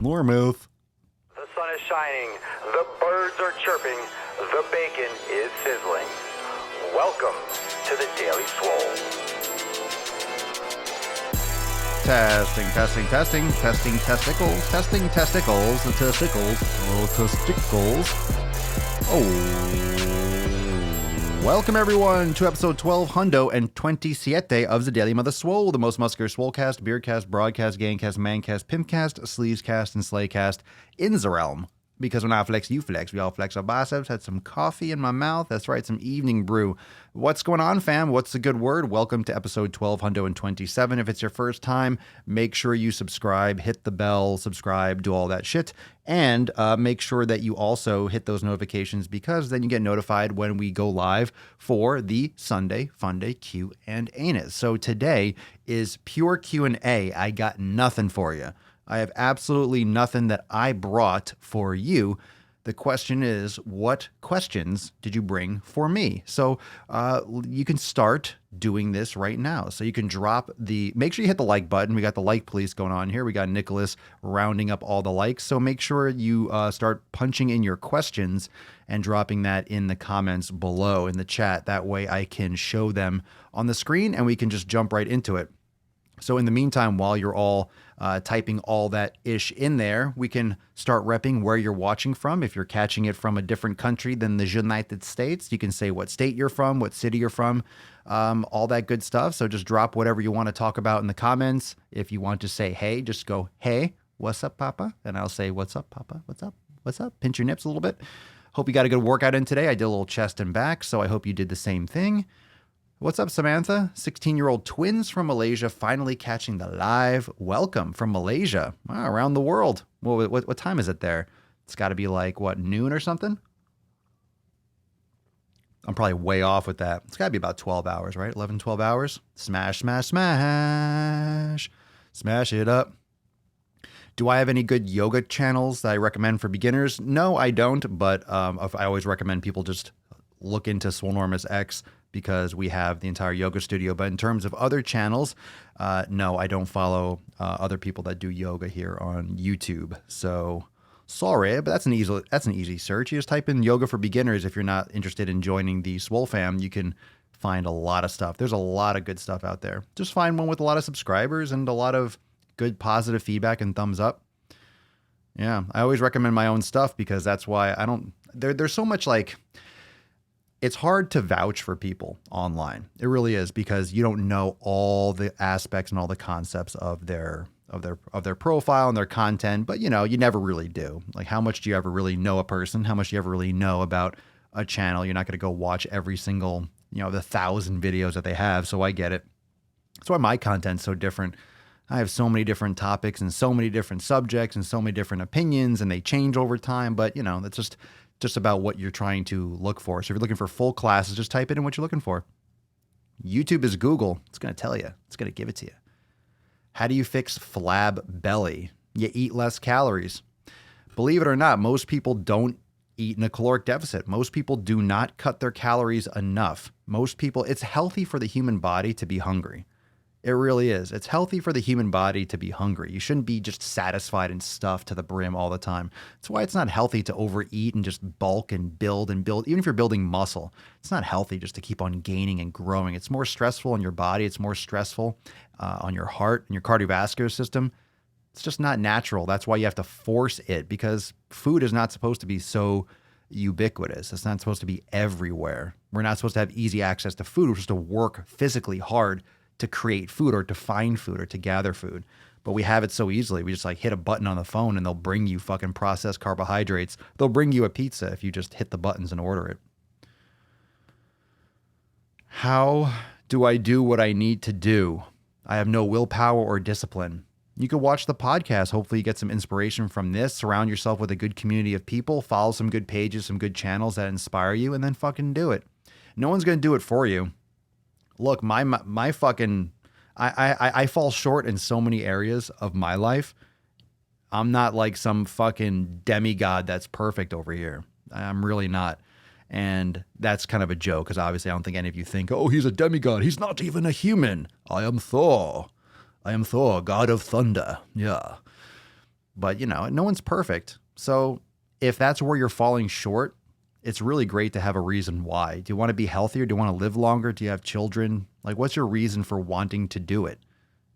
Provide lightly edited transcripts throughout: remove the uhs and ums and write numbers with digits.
Normuth. The sun is shining, the birds are chirping, the bacon is sizzling. Welcome to the Daily Swole. Testing, testicles, the testicles. Welcome everyone to episode 1227 of the Daily Mother Swole, the most muscular swolecast, beercast, broadcast, gangcast, mancast, pimpcast, sleazecast, and slaycast in the realm. Because when I flex, you flex. We all flex our biceps. Had some coffee in my mouth. That's right, some evening brew. What's going on, fam? What's the good word? Welcome to episode 1227. If it's your first time, make sure you subscribe, hit the bell, subscribe, do all that shit. And make sure that you also hit those notifications because then you get notified when we go live for the Sunday Funday Q&Anus. So today is pure Q&A. I got nothing for you. I have absolutely nothing that I brought for you. The question is, what questions did you bring for me? So you can start doing this right now. So you can make sure you hit the like button. We got the like police going on here. We got Nicholas rounding up all the likes. So make sure you start punching in your questions and dropping that in the comments below in the chat. That way I can show them on the screen and we can just jump right into it. So in the meantime, while you're all typing all that ish in there, we can start repping where you're watching from. If you're catching it from a different country than the United States, you can say what state you're from, what city you're from, all that good stuff. So just drop whatever you want to talk about in the comments. If you want to say, hey, just go, hey, what's up, Papa? And I'll say, what's up, Papa? What's up? What's up? Pinch your nips a little bit. Hope you got a good workout in today. I did a little chest and back, so I hope you did the same thing. What's up, Samantha? 16-year-old twins from Malaysia finally catching the live. Welcome from Malaysia. Wow, around the world. Well, what time is it there? It's got to be like, what, noon or something? I'm probably way off with that. It's got to be about 12 hours, right? 11, 12 hours. Smash, smash, smash. Smash it up. Do I have any good yoga channels that I recommend for beginners? No, I don't, but I always recommend people just look into Swolenormous X because we have the entire yoga studio. But in terms of other channels, no, I don't follow other people that do yoga here on YouTube. So sorry, but that's an easy search. You just type in yoga for beginners. If you're not interested in joining the Swole Fam, you can find a lot of stuff. There's a lot of good stuff out there. Just find one with a lot of subscribers and a lot of good positive feedback and thumbs up. Yeah, I always recommend my own stuff because that's why there's so much like, it's hard to vouch for people online. It really is because you don't know all the aspects and all the concepts of their profile and their content, but you never really do. Like, how much do you ever really know a person? How much do you ever really know about a channel? You're not going to go watch every single, the 1,000 videos that they have. So I get it. That's why my content's so different. I have so many different topics and so many different subjects and so many different opinions, and they change over time. But that's just about what you're trying to look for. So if you're looking for full classes, just type it in what you're looking for. YouTube is Google. It's going to tell you. It's going to give it to you. How do you fix flab belly? You eat less calories. Believe it or not, most people don't eat in a caloric deficit. Most people do not cut their calories enough. It's healthy for the human body to be hungry. It really is. It's healthy for the human body to be hungry. You shouldn't be just satisfied and stuffed to the brim all the time. That's why it's not healthy to overeat and just bulk and build. Even if you're building muscle, it's not healthy just to keep on gaining and growing. It's more stressful on your body. It's more stressful on your heart and your cardiovascular system. It's just not natural. That's why you have to force it because food is not supposed to be so ubiquitous. It's not supposed to be everywhere. We're not supposed to have easy access to food. We're supposed to work physically hard to create food or to find food or to gather food. But we have it so easily. We just hit a button on the phone and they'll bring you fucking processed carbohydrates. They'll bring you a pizza if you just hit the buttons and order it. How do I do what I need to do? I have no willpower or discipline. You can watch the podcast. Hopefully you get some inspiration from this. Surround yourself with a good community of people. Follow some good pages, some good channels that inspire you, and then fucking do it. No one's going to do it for you. Look, my fucking, I fall short in so many areas of my life. I'm not like some fucking demigod that's perfect over here. I'm really not. And that's kind of a joke because obviously I don't think any of you think, oh, he's a demigod. He's not even a human. I am Thor. I am Thor, god of thunder. Yeah. But, no one's perfect. So if that's where you're falling short, it's really great to have a reason why. Do you want to be healthier? Do you want to live longer? Do you have children? Like, what's your reason for wanting to do it?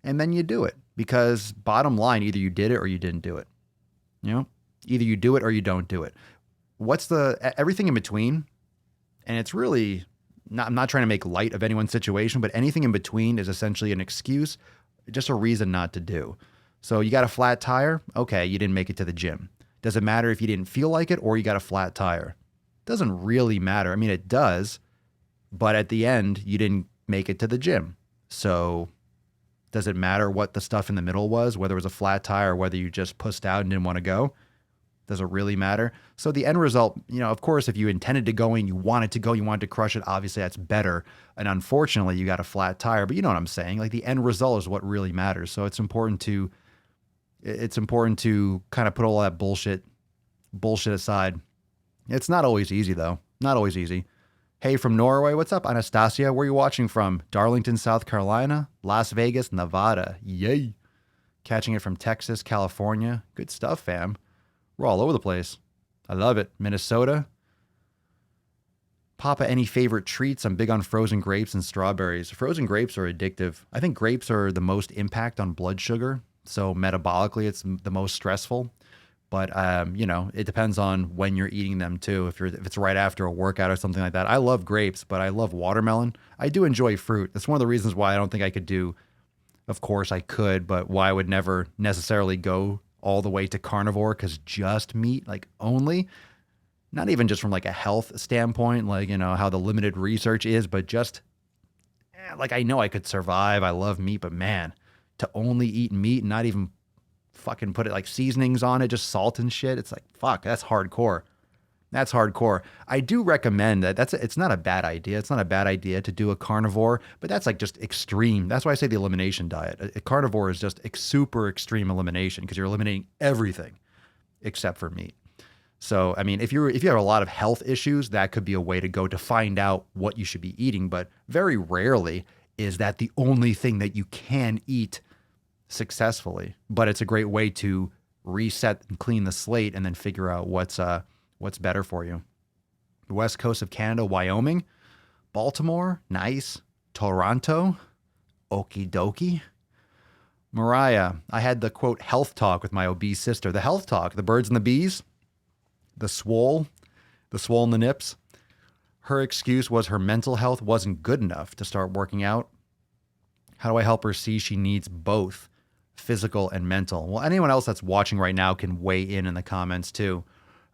And then you do it, because bottom line, either you did it or you didn't do it. Either you do it or you don't do it. What's everything in between? And it's really I'm not trying to make light of anyone's situation, but anything in between is essentially an excuse, just a reason not to do. So you got a flat tire. Okay. You didn't make it to the gym. Does it matter if you didn't feel like it or you got a flat tire? Doesn't really matter. I mean, it does, but at the end, you didn't make it to the gym. So does it matter what the stuff in the middle was, whether it was a flat tire or whether you just pussed out and didn't want to go? Does it really matter? So the end result, of course, if you intended to go and you wanted to go, you wanted to crush it, obviously that's better. And unfortunately, you got a flat tire, but you know what I'm saying? Like, the end result is what really matters. So it's important to kind of put all that bullshit aside. It's not always easy though. Not always easy. Hey, from Norway, what's up, Anastasia? Where are you watching from? Darlington, South Carolina, Las Vegas, Nevada. Yay. Catching it from Texas, California. Good stuff, fam. We're all over the place. I love it. Minnesota. Papa, any favorite treats? I'm big on frozen grapes and strawberries. Frozen grapes are addictive. I think grapes are the most impact on blood sugar. So metabolically, it's the most stressful. But, it depends on when you're eating them too. If it's right after a workout or something like that. I love grapes, but I love watermelon. I do enjoy fruit. That's one of the reasons why I don't think I could do, of course I could, but why I would never necessarily go all the way to carnivore, because just meat, like only, not even just from like a health standpoint, like, how the limited research is, but just like, I know I could survive. I love meat, but man, to only eat meat and not even fucking put it like seasonings on it, just salt and shit. It's like, fuck, that's hardcore. That's hardcore. I do recommend that. It's not a bad idea. It's not a bad idea to do a carnivore, but that's like just extreme. That's why I say the elimination diet. A carnivore is just super extreme elimination, because you're eliminating everything except for meat. So, I mean, if you have a lot of health issues, that could be a way to go to find out what you should be eating. But very rarely is that the only thing that you can eat successfully. But it's a great way to reset and clean the slate and then figure out what's better for you. The west coast of Canada, Wyoming, Baltimore, nice. Toronto, okie dokie. Mariah, I had the quote health talk with my obese sister. The health talk, the birds and the bees, the swole and the nips. Her excuse was her mental health wasn't good enough to start working out. How do I help her see she needs both physical and mental? Well, anyone else that's watching right now can weigh in the comments too.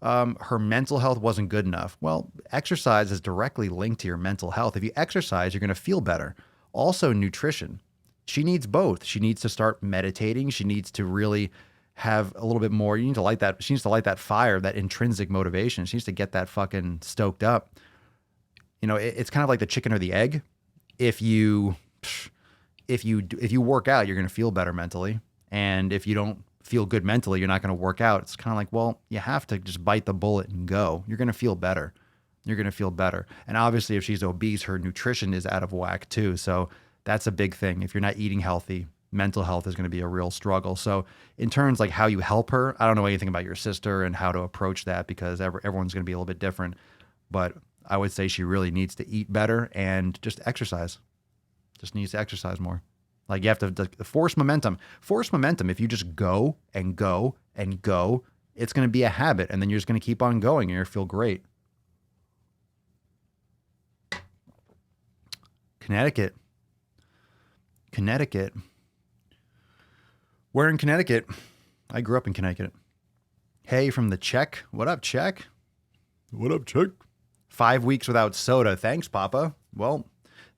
Her mental health wasn't good enough. Well, exercise is directly linked to your mental health. If you exercise, you're going to feel better. Also, nutrition. She needs both. She needs to start meditating. She needs to really have a little bit more. She needs to light that fire, that intrinsic motivation. She needs to get that fucking stoked up. It's kind of like the chicken or the egg. If you work out, you're going to feel better mentally. And if you don't feel good mentally, you're not going to work out. It's kind of like, well, you have to just bite the bullet and go. You're going to feel better. And obviously, if she's obese, her nutrition is out of whack too. So that's a big thing. If you're not eating healthy, mental health is going to be a real struggle. So in terms like how you help her, I don't know anything about your sister and how to approach that, because everyone's going to be a little bit different. But I would say she really needs to eat better and just exercise. Just needs to exercise more. Like, you have to force momentum. If you just go and go and go, it's going to be a habit, and then you're just going to keep on going and you're going to feel great. Connecticut. Where in Connecticut? I grew up in Connecticut. Hey, from the Czech. What up, Czech? 5 weeks without soda. Thanks, Papa. Well,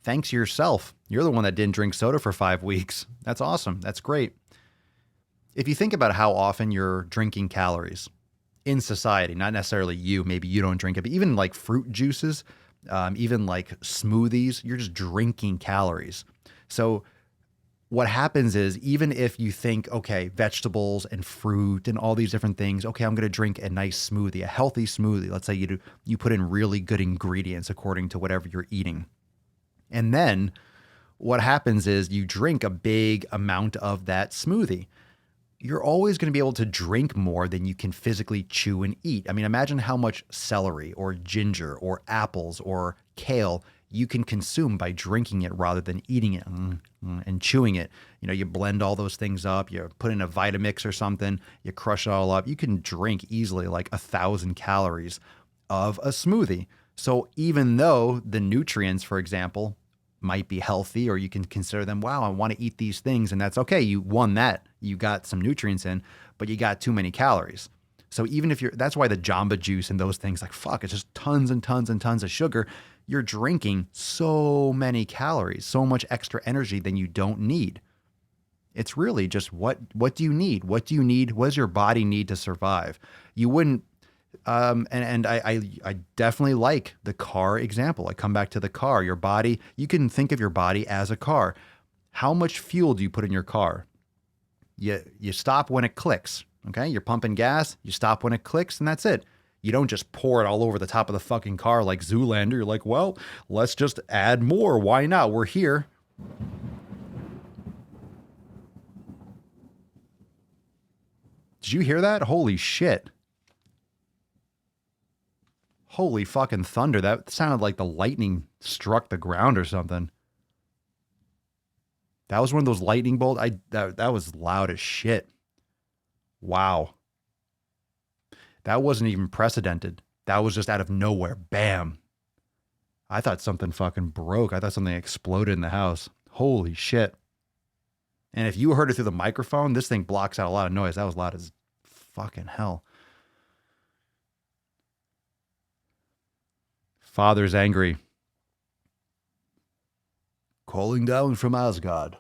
thanks yourself. You're the one that didn't drink soda for 5 weeks. That's awesome. That's great. If you think about how often you're drinking calories in society, not necessarily you, maybe you don't drink it, but even like fruit juices, even like smoothies, you're just drinking calories. So what happens is, even if you think, okay, vegetables and fruit and all these different things, okay, I'm going to drink a nice smoothie, a healthy smoothie. Let's say you put in really good ingredients according to whatever you're eating. And then what happens is you drink a big amount of that smoothie. you're always going to be able to drink more than you can physically chew and eat. I mean, imagine how much celery or ginger or apples or kale you can consume by drinking it rather than eating it and chewing it. You know, you blend all those things up, you put in a Vitamix or something, you crush it all up. You can drink easily like 1,000 calories of a smoothie. So even though the nutrients, for example, might be healthy, or you can consider them, wow, I want to eat these things, and that's okay. You won that. You got some nutrients in, but you got too many calories. So even if that's why the Jamba Juice and those things, like, fuck, it's just tons and tons and tons of sugar. You're drinking so many calories, so much extra energy than you don't need. It's really just what do you need? What do you need? What does your body need to survive? You wouldn't I definitely like the car example. I come back to the car. Your body, you can think of your body as a car. How much fuel do you put in your car? You stop when it clicks, okay? You're pumping gas, you stop when it clicks, and that's it. You don't just pour it all over the top of the fucking car like Zoolander. You're like, well, let's just add more. Why not? We're here. Did you hear that? Holy shit. Holy fucking thunder. That sounded like the lightning struck the ground or something. That was one of those lightning bolts. That was loud as shit. Wow. That wasn't even precedented. That was just out of nowhere. Bam. I thought something fucking broke. I thought something exploded in the house. Holy shit. And if you heard it through the microphone, this thing blocks out a lot of noise. That was loud as fucking hell. Father's angry. Calling down from Asgard.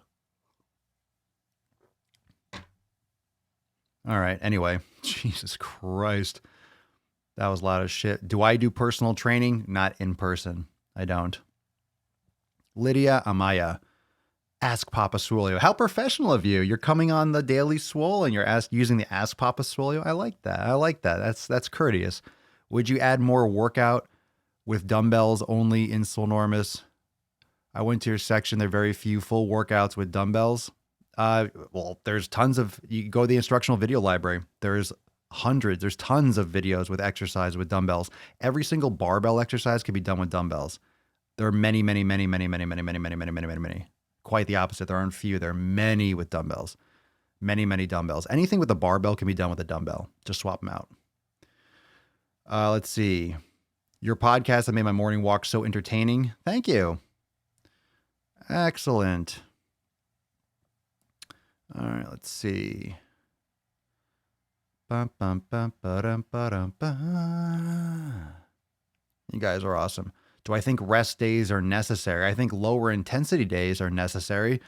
All right. Anyway, Jesus Christ. That was loud as shit. Do I do personal training? Not in person. I don't. Lydia Amaya. Ask Papa Swolio. How professional of you. You're coming on the Daily Swole and you're using the Ask Papa Swolio. I like that. That's courteous. Would you add more workout with dumbbells only in Swolenormous? I went to your section. There are very few full workouts with dumbbells. Well, there's tons of, you go to the instructional video library. There's tons of videos with exercise with dumbbells. Every single barbell exercise can be done with dumbbells. There are many. Quite the opposite. There aren't few. There are many with dumbbells. Many dumbbells. Anything with a barbell can be done with a dumbbell. Just swap them out. Let's see. Your podcast that made my morning walk so entertaining. Thank you. Excellent. All right, let's see. You guys are awesome. Do I think rest days are necessary? I think lower intensity days are necessary.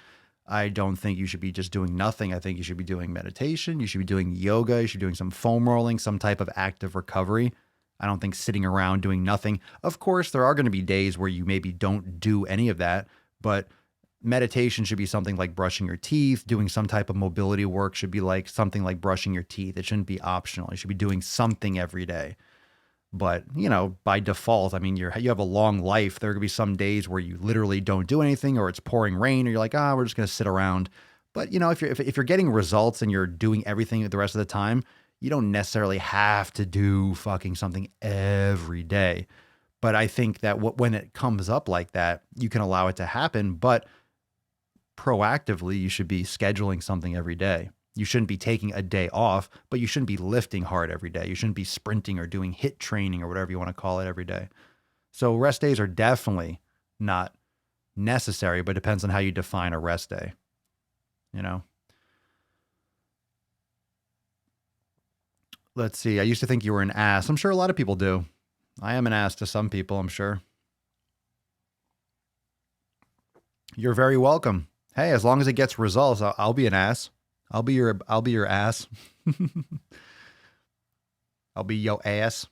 I don't think you should be just doing nothing. I think you should be doing meditation. You should be doing yoga. You should be doing some foam rolling, some type of active recovery. I don't think sitting around doing nothing. Of course, there are going to be days where you maybe don't do any of that, but meditation should be something like brushing your teeth. Doing some type of mobility work should be like something like brushing your teeth. It shouldn't be optional. You should be doing something every day. But, you know, by default, I mean, you have a long life. There could be some days where you literally don't do anything, or it's pouring rain, or you're like, we're just going to sit around. But, you know, if you're getting results and you're doing everything the rest of the time, you don't necessarily have to do fucking something every day. But I think that when it comes up like that, you can allow it to happen. But proactively, you should be scheduling something every day. You shouldn't be taking a day off, but you shouldn't be lifting hard every day. You shouldn't be sprinting or doing HIIT training or whatever you want to call it every day. So rest days are definitely not necessary, but it depends on how you define a rest day. You know? Let's see. I used to think you were an ass. I'm sure a lot of people do. I am an ass to some people, I'm sure. You're very welcome. Hey, as long as it gets results, I'll be an ass. I'll be your ass. I'll be your ass.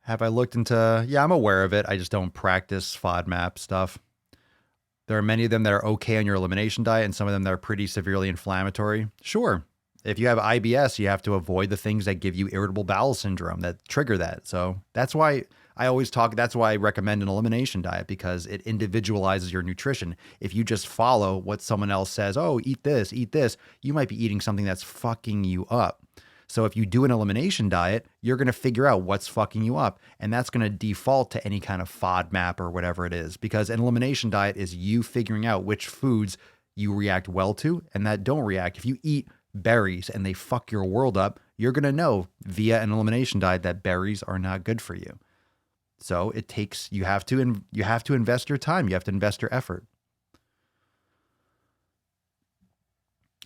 Have I looked into, yeah, I'm aware of it. I just don't practice FODMAP stuff. There are many of them that are okay on your elimination diet, and some of them that are pretty severely inflammatory. Sure. If you have IBS, you have to avoid the things that give you irritable bowel syndrome that trigger that. So that's why I always talk, that's why I recommend an elimination diet, because it individualizes your nutrition. If you just follow what someone else says, oh, eat this, you might be eating something that's fucking you up. So if you do an elimination diet, you're going to figure out what's fucking you up. And that's going to default to any kind of FODMAP or whatever it is, because an elimination diet is you figuring out which foods you react well to and that don't react. If you eat berries and they fuck your world up, you're going to know via an elimination diet that berries are not good for you. So it takes, you have to invest your time. You have to invest your effort.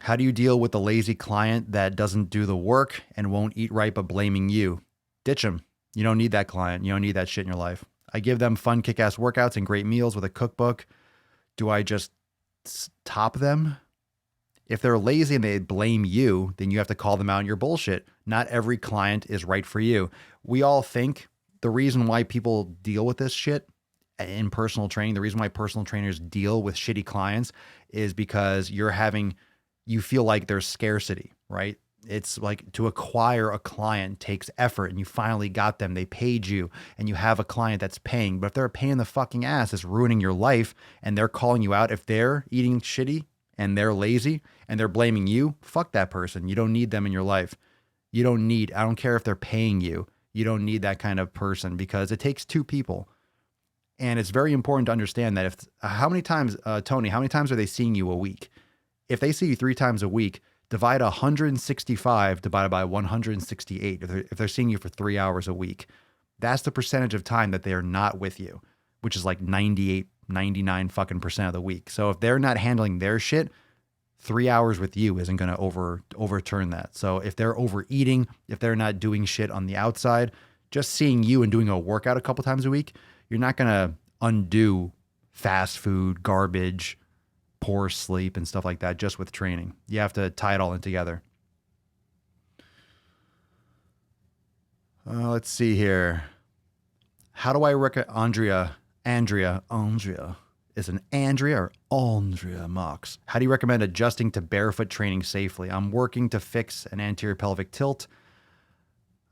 How do you deal with the lazy client that doesn't do the work and won't eat right but blaming you? Ditch them. You don't need that client. You don't need that shit in your life. I give them fun, kick-ass workouts and great meals with a cookbook. Do I just top them? If they're lazy and they blame you, then you have to call them out on your bullshit. Not every client is right for you. We all think the reason why people deal with this shit in personal training, the reason why personal trainers deal with shitty clients is because you feel like there's scarcity, right? It's like to acquire a client takes effort, and you finally got them. They paid you and you have a client that's paying. But if they're a pain in the fucking ass, it's ruining your life, and they're calling you out. If they're eating shitty and they're lazy and they're blaming you, fuck that person. You don't need them in your life. I don't care if they're paying you. You don't need that kind of person, because it takes two people. And it's very important to understand that how many times are they seeing you a week? If they see you 3 times a week, divide 165 divided by 168. If they're seeing you for 3 hours a week, that's the percentage of time that they are not with you, which is like 98, 99 fucking percent of the week. So if they're not handling their shit, 3 hours with you isn't going to overturn that. So if they're overeating, if they're not doing shit on the outside, just seeing you and doing a workout a couple times a week, you're not going to undo fast food, garbage, poor sleep, and stuff like that just with training. You have to tie it all in together. Let's see here. How do I recommend Andrea? Is an Andrea or Andrea Mox? How do you recommend adjusting to barefoot training safely? I'm working to fix an anterior pelvic tilt.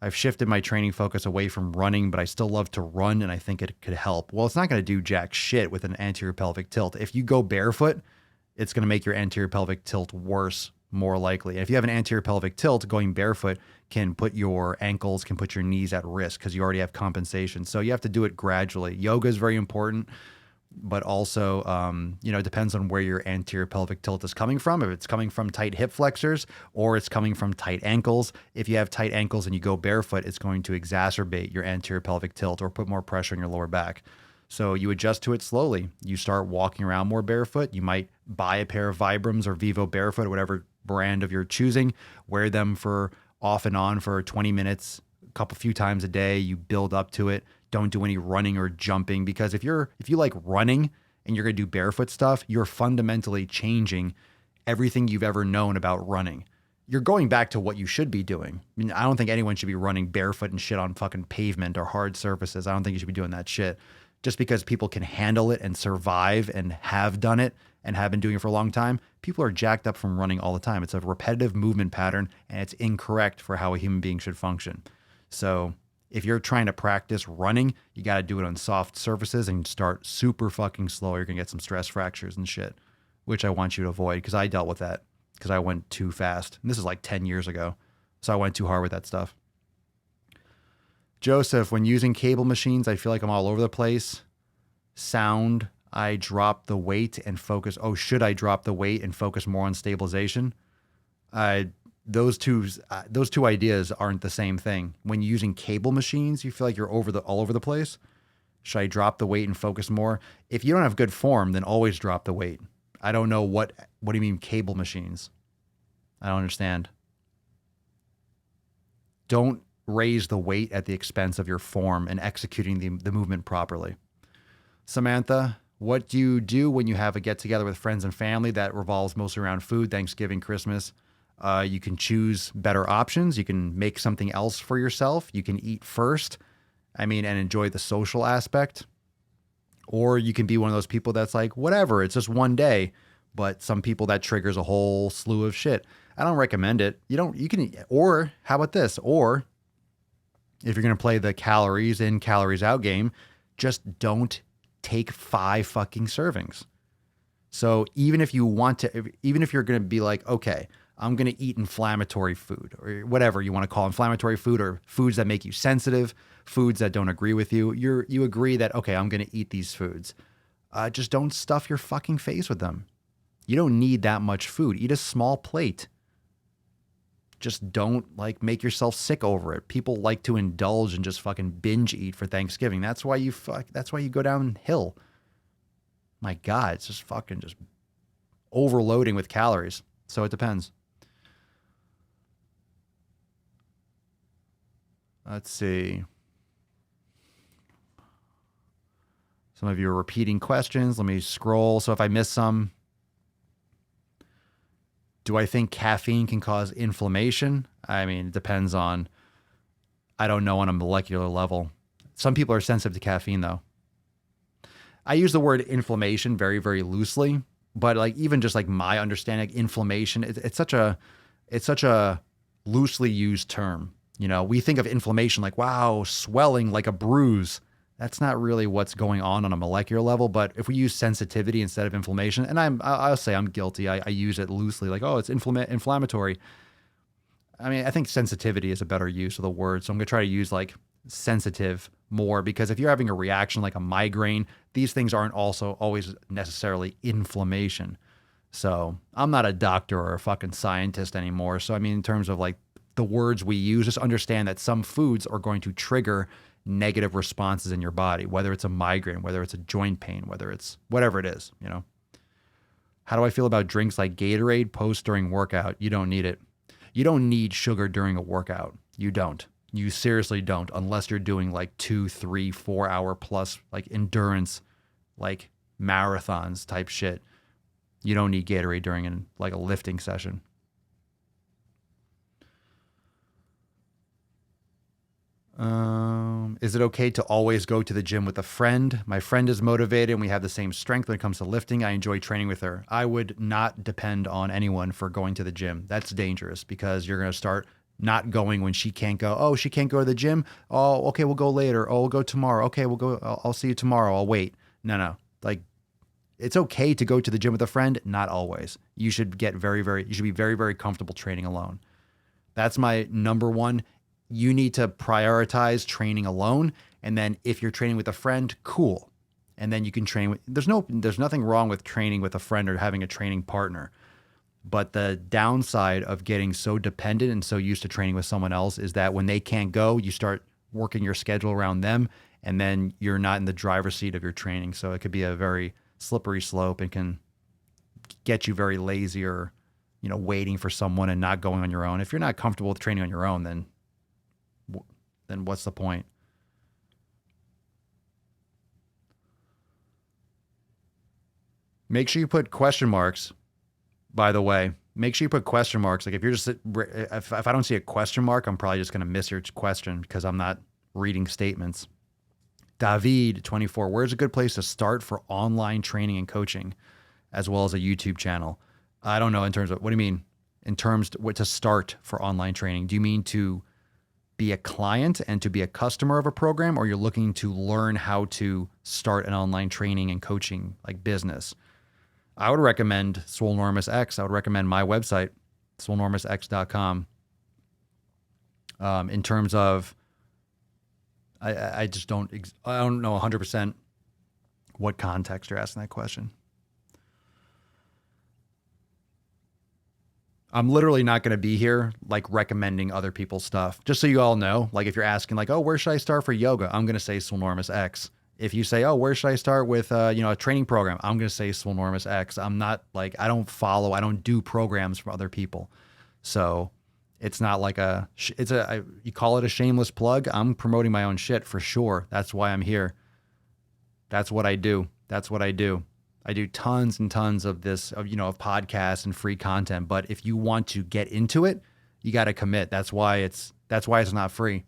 I've shifted my training focus away from running, but I still love to run, and I think it could help. Well, it's not going to do jack shit with an anterior pelvic tilt. If you go barefoot, it's going to make your anterior pelvic tilt worse, more likely. If you have an anterior pelvic tilt, going barefoot can put your ankles, can put your knees at risk because you already have compensation. So you have to do it gradually. Yoga is very important, but also, it depends on where your anterior pelvic tilt is coming from. If it's coming from tight hip flexors or it's coming from tight ankles. If you have tight ankles and you go barefoot, it's going to exacerbate your anterior pelvic tilt or put more pressure on your lower back. So you adjust to it slowly. You start walking around more barefoot. You might buy a pair of Vibrams or Vivo Barefoot, or whatever brand of your choosing. Wear them for off and on for 20 minutes, a few times a day. You build up to it. Don't do any running or jumping, because if you like running and you're going to do barefoot stuff, you're fundamentally changing everything you've ever known about running. You're going back to what you should be doing. I mean, I don't think anyone should be running barefoot and shit on fucking pavement or hard surfaces. I don't think you should be doing that shit. Just because people can handle it and survive and have done it and have been doing it for a long time, people are jacked up from running all the time. It's a repetitive movement pattern, and it's incorrect for how a human being should function. So if you're trying to practice running, you got to do it on soft surfaces and start super fucking slow. You're going to get some stress fractures and shit, which I want you to avoid, because I dealt with that because I went too fast. And this is like 10 years ago. So I went too hard with that stuff. Joseph, when using cable machines, I feel like I'm all over the place. Sound, I drop the weight and focus. Oh, should I drop the weight and focus more on stabilization? Those two ideas aren't the same thing. When you're using cable machines, you feel like you're all over the place. Should I drop the weight and focus more? If you don't have good form, then always drop the weight. I don't know what do you mean cable machines? I don't understand. Don't raise the weight at the expense of your form and executing the movement properly. Samantha, what do you do when you have a get-together with friends and family that revolves mostly around food, Thanksgiving, Christmas? You can choose better options. You can make something else for yourself. You can eat first, and enjoy the social aspect. Or you can be one of those people that's like, whatever, it's just one day. But some people, that triggers a whole slew of shit. I don't recommend it. Or how about this? Or if you're going to play the calories in, calories out game, just don't take 5 fucking servings. So even if you want to, even if you're going to be like, okay, I'm going to eat inflammatory food or whatever you want to call inflammatory food, or foods that make you sensitive, foods that don't agree with you, you agree that, okay, I'm going to eat these foods. Just don't stuff your fucking face with them. You don't need that much food. Eat a small plate. Just don't like make yourself sick over it. People like to indulge and just fucking binge eat for Thanksgiving. That's why you go downhill. My God, it's just fucking just overloading with calories. So it depends. Let's see. Some of you are repeating questions. Let me scroll. So if I miss some, do I think caffeine can cause inflammation? I mean, it depends on, I don't know on a molecular level. Some people are sensitive to caffeine though. I use the word inflammation very, very loosely, but like even just like my understanding, inflammation, it's such a loosely used term. You know, we think of inflammation like, wow, swelling like a bruise. That's not really what's going on a molecular level. But if we use sensitivity instead of inflammation, and I'll say I'm guilty. I use it loosely, like, oh, it's inflammatory. I mean, I think sensitivity is a better use of the word. So I'm going to try to use like sensitive more, because if you're having a reaction like a migraine, these things aren't also always necessarily inflammation. So I'm not a doctor or a fucking scientist anymore. So I mean, in terms of like the words we use, just understand that some foods are going to trigger negative responses in your body, whether it's a migraine, whether it's a joint pain, whether it's whatever it is, you know. How do I feel about drinks like Gatorade post during workout? You don't need it. You don't need sugar during a workout. You don't. You seriously don't, unless you're doing like 2, 3, 4 hour plus like endurance, like marathons type shit. You don't need Gatorade during like a lifting session. Is it okay to always go to the gym with a friend? My friend is motivated and we have the same strength when it comes to lifting. I enjoy training with her. I would not depend on anyone for going to the gym. That's dangerous, because you're going to start not going when she can't go. Oh, she can't go to the gym. Oh, okay, we'll go later. Oh, we'll go tomorrow. Okay, we'll go. I'll see you tomorrow. I'll wait. No. Like, it's okay to go to the gym with a friend. Not always. You should be very, very comfortable training alone. That's my number one. You need to prioritize training alone. And then if you're training with a friend, cool. And then you can train with, there's nothing wrong with training with a friend or having a training partner. But the downside of getting so dependent and so used to training with someone else is that when they can't go, you start working your schedule around them, and then you're not in the driver's seat of your training. So it could be a very slippery slope and can get you very lazy, or, you know, waiting for someone and not going on your own. If you're not comfortable with training on your own, then what's the point? Make sure you put question marks. By the way, make sure you put question marks. Like if you're just, if I don't see a question mark, I'm probably just going to miss your question because I'm not reading statements. David, 24, where's a good place to start for online training and coaching, as well as a YouTube channel? I don't know in terms of, what do you mean? In terms of what to start for online training? Do you mean to be a client and to be a customer of a program, or you're looking to learn how to start an online training and coaching like business? I would recommend Swolenormous X. I would recommend my website, swolenormousx.com. In terms of, I just don't know 100% what context you're asking that question. I'm literally not going to be here like recommending other people's stuff. Just so you all know, like if you're asking like, oh, where should I start for yoga? I'm going to say Swolenormous X. If you say, oh, where should I start with, a training program? I'm going to say Swolenormous X. I'm not like, I don't do programs for other people. So it's not like you call it a shameless plug. I'm promoting my own shit for sure. That's why I'm here. That's what I do. I do tons and tons of this, of podcasts and free content. But if you want to get into it, you got to commit. That's why it's not free.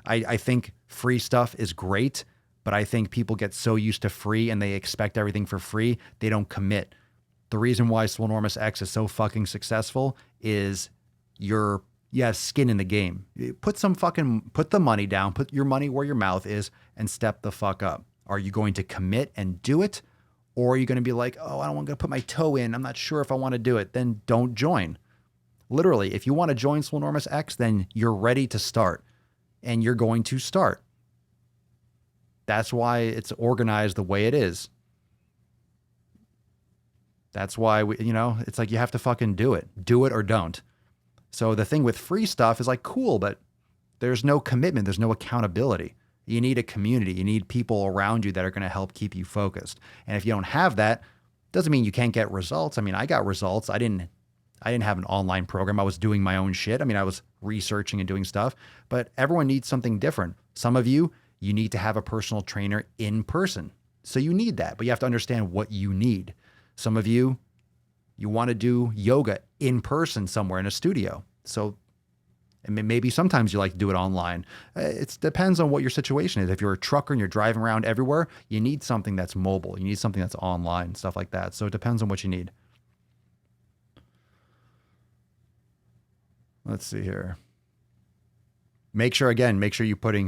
I think free stuff is great, but I think people get so used to free and they expect everything for free, they don't commit. The reason why Swolenormous X is so fucking successful is you're you have skin in the game. Put the money down, put your money where your mouth is, and step the fuck up. Are you going to commit and do it? Or are you going to be like, oh, I don't want to put my toe in. I'm not sure if I want to do it. Then don't join. Literally, if you want to join Swolenormous X, then you're ready to start. And you're going to start. That's why it's organized the way it is. That's why, it's like you have to fucking do it. Do it or don't. So the thing with free stuff is like, cool, but there's no commitment. There's no accountability. You need a community. You need people around you that are going to help keep you focused. And if you don't have that, doesn't mean you can't get results. I mean, I got results. I didn't have an online program. I was doing my own shit. I mean, I was researching and doing stuff, but everyone needs something different. Some of you need to have a personal trainer in person. So you need that, but you have to understand what you need. Some of you want to do yoga in person somewhere in a studio. So maybe sometimes you like to do it online. It depends on what your situation is. If you're a trucker and you're driving around everywhere, you need something that's mobile. You need something that's online, stuff like that. So it depends on what you need. Let's see here. Make sure you're putting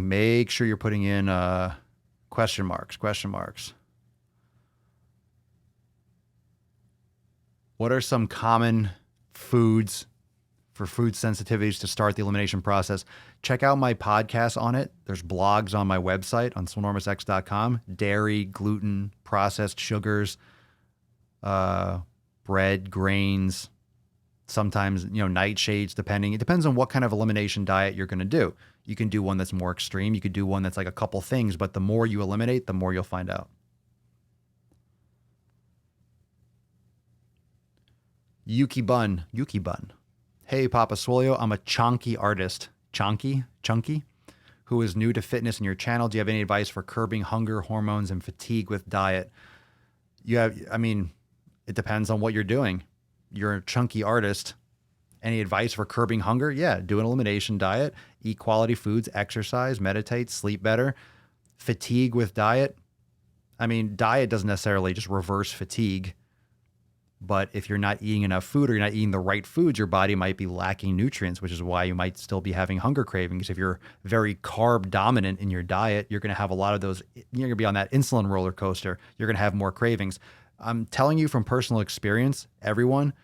in question marks. What are some common foods for food sensitivities to start the elimination process? Check out my podcast on it. There's blogs on my website on swolenormousx.com. Dairy, gluten, processed sugars, bread, grains, sometimes, nightshades, depending. It depends on what kind of elimination diet you're going to do. You can do one that's more extreme. You could do one that's like a couple things, but the more you eliminate, the more you'll find out. Yuki Bun. Hey, Papa Swolio, I'm a chunky artist. Chunky, who is new to fitness in your channel. Do you have any advice for curbing hunger, hormones, and fatigue with diet? It depends on what you're doing. You're a chunky artist. Any advice for curbing hunger? Yeah, do an elimination diet, eat quality foods, exercise, meditate, sleep better. Fatigue with diet. Diet doesn't necessarily just reverse fatigue. But if you're not eating enough food or you're not eating the right foods, your body might be lacking nutrients, which is why you might still be having hunger cravings. If you're very carb dominant in your diet, you're going to have a lot of those. You're going to be on that insulin roller coaster. You're going to have more cravings. I'm telling you from personal experience, everyone,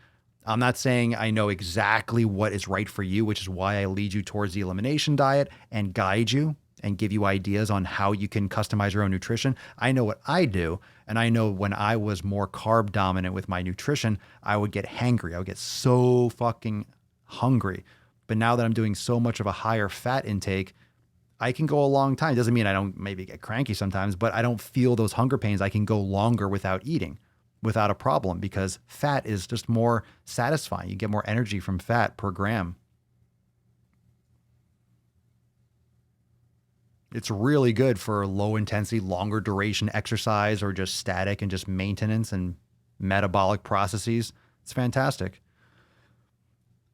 I'm not saying I know exactly what is right for you, which is why I lead you towards the elimination diet and guide you and give you ideas on how you can customize your own nutrition. I know what I do. And I know when I was more carb dominant with my nutrition, I would get hangry. I would get so fucking hungry. But now that I'm doing so much of a higher fat intake, I can go a long time. It doesn't mean I don't maybe get cranky sometimes, but I don't feel those hunger pains. I can go longer without eating, without a problem, because fat is just more satisfying. You get more energy from fat per gram. It's really good for low intensity, longer duration exercise or just static and just maintenance and metabolic processes. It's fantastic.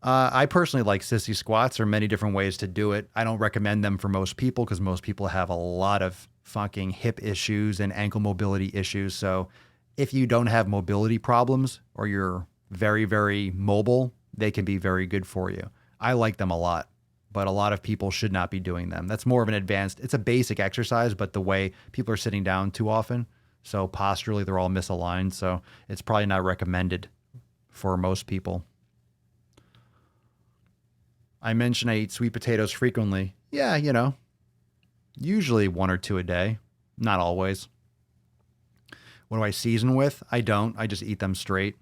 I personally like sissy squats. There are many different ways to do it. I don't recommend them for most people because most people have a lot of fucking hip issues and ankle mobility issues. So if you don't have mobility problems or you're very, very mobile, they can be very good for you. I like them a lot. But a lot of people should not be doing them. That's more of an advanced, it's a basic exercise, but the way people are sitting down too often, so posturally they're all misaligned, so it's probably not recommended for most people. I mentioned I eat sweet potatoes frequently. Yeah, usually 1 or 2 a day, not always. What do I season with? I don't. I just eat them straight.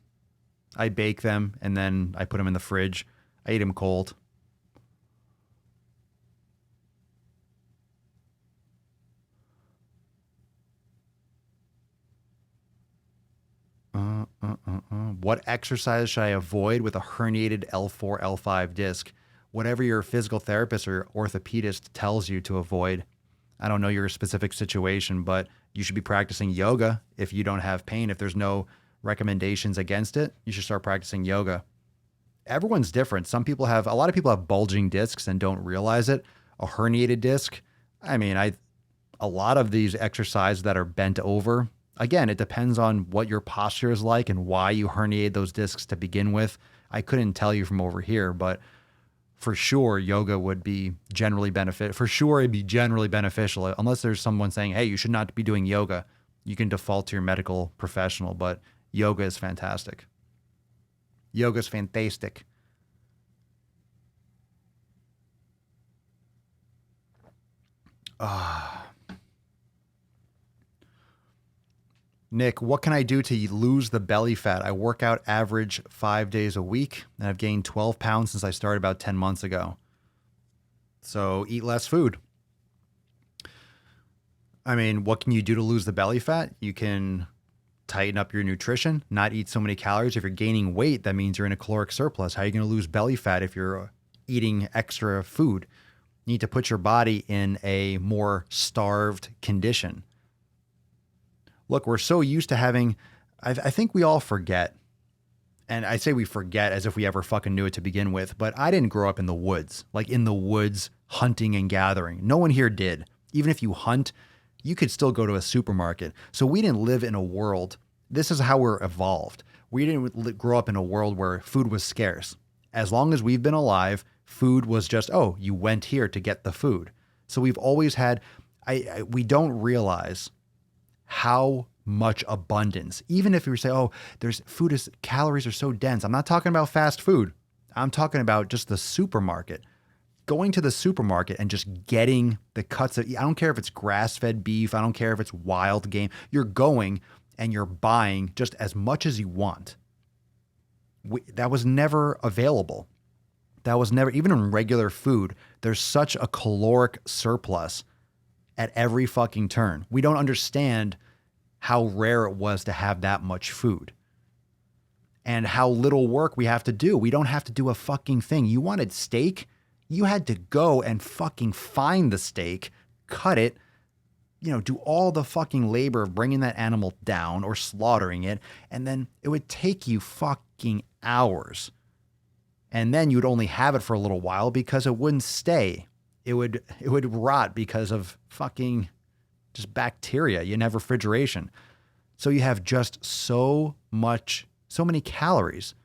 I bake them and then I put them in the fridge. I eat them cold. What exercise should I avoid with a herniated L4, L5 disc? Whatever your physical therapist or orthopedist tells you to avoid. I don't know your specific situation, but you should be practicing yoga if you don't have pain. If there's no recommendations against it, you should start practicing yoga. Everyone's different. A lot of people have bulging discs and don't realize it. A herniated disc. A lot of these exercises that are bent over, again, it depends on what your posture is like and why you herniate those discs to begin with. I couldn't tell you from over here, but for sure yoga would be generally for sure it'd be generally beneficial, unless there's someone saying, hey, you should not be doing yoga. You can default to your medical professional, but yoga is fantastic. Yoga is fantastic. Nick, what can I do to lose the belly fat? I work out average 5 days a week, and I've gained 12 pounds since I started about 10 months ago. So eat less food. I mean, what can you do to lose the belly fat? You can tighten up your nutrition, not eat so many calories. If you're gaining weight, that means you're in a caloric surplus. How are you going to lose belly fat if you're eating extra food? You need to put your body in a more starved condition. Look, we're so used to having, I think we all forget, and I say we forget as if we ever fucking knew it to begin with, but I didn't grow up in the woods, like in the woods hunting and gathering. No one here did. Even if you hunt, you could still go to a supermarket. So we didn't live in a world, this is how we're evolved. We didn't grow up in a world where food was scarce. As long as we've been alive, food was just, oh, you went here to get the food. So we've always had, we don't realize how much abundance, even if you say, oh, calories are so dense. I'm not talking about fast food. I'm talking about just the supermarket. Going to the supermarket and just getting the cuts of, I don't care if it's grass-fed beef. I don't care if it's wild game. You're going and you're buying just as much as you want. That was never available. That was never, even in regular food, there's such a caloric surplus at every fucking turn. We don't understand how rare it was to have that much food and how little work we have to do. We don't have to do a fucking thing. You wanted steak? You had to go and fucking find the steak, cut it, do all the fucking labor of bringing that animal down or slaughtering it. And then it would take you fucking hours. And then you'd only have it for a little while because it wouldn't stay. It would rot because of fucking just bacteria. You didn't have refrigeration. So you have just so many calories.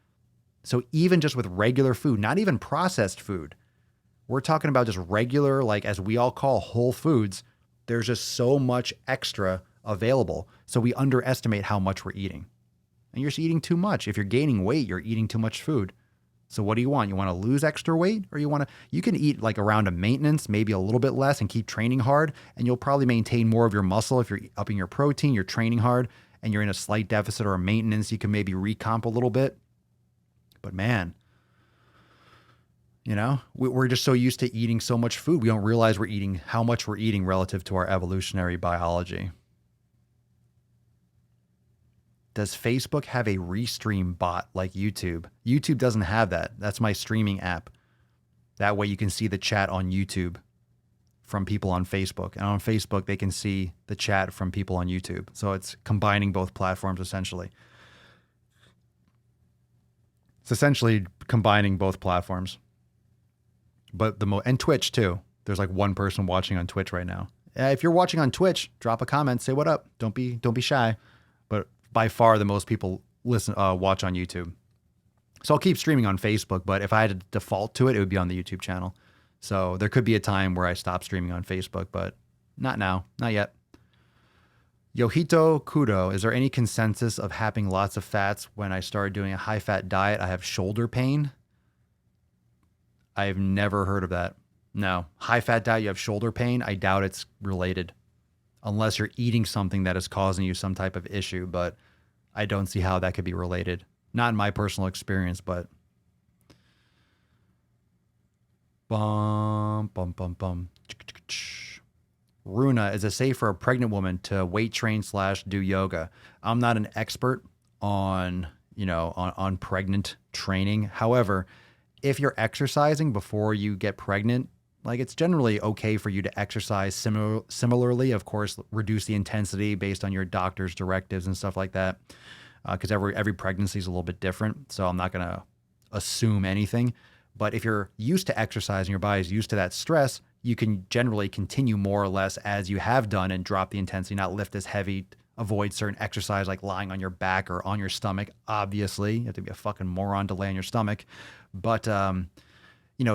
So even just with regular food, not even processed food, we're talking about just regular, like as we all call whole foods, there's just so much extra available. So we underestimate how much we're eating. And you're just eating too much. If you're gaining weight, you're eating too much food. So what do you want? You want to lose extra weight, or you can eat like around a maintenance, maybe a little bit less, and keep training hard, and you'll probably maintain more of your muscle. If you're upping your protein, you're training hard, and you're in a slight deficit or a maintenance, you can maybe recomp a little bit. But man, we're just so used to eating so much food. We don't realize how much we're eating relative to our evolutionary biology. Does Facebook have a restream bot like YouTube? YouTube doesn't have that. That's my streaming app. That way you can see the chat on YouTube from people on Facebook. And on Facebook, they can see the chat from people on YouTube. So it's combining both platforms essentially. It's essentially combining both platforms. But and Twitch too. There's like one person watching on Twitch right now. If you're watching on Twitch, drop a comment, say what up. Don't be shy. But by far the most people watch on YouTube. So I'll keep streaming on Facebook, but if I had to default to it, it would be on the YouTube channel. So there could be a time where I stop streaming on Facebook, but not now, not yet. Yohito Kudo, is there any consensus of having lots of fats when I started doing a high-fat diet? I have shoulder pain. I've never heard of that. No. High-fat diet, you have shoulder pain? I doubt it's related. Unless you're eating something that is causing you some type of issue, but I don't see how that could be related. Not in my personal experience, but bum. Runa, is it safe for a pregnant woman to weight train / do yoga? I'm not an expert on pregnant training. However, if you're exercising before you get pregnant, like it's generally okay for you to exercise similarly. Of course, reduce the intensity based on your doctor's directives and stuff like that. Because every pregnancy is a little bit different. So I'm not going to assume anything. But if you're used to exercise and your body's used to that stress, you can generally continue more or less as you have done and drop the intensity, not lift as heavy, avoid certain exercise like lying on your back or on your stomach. Obviously, you have to be a fucking moron to lay on your stomach. But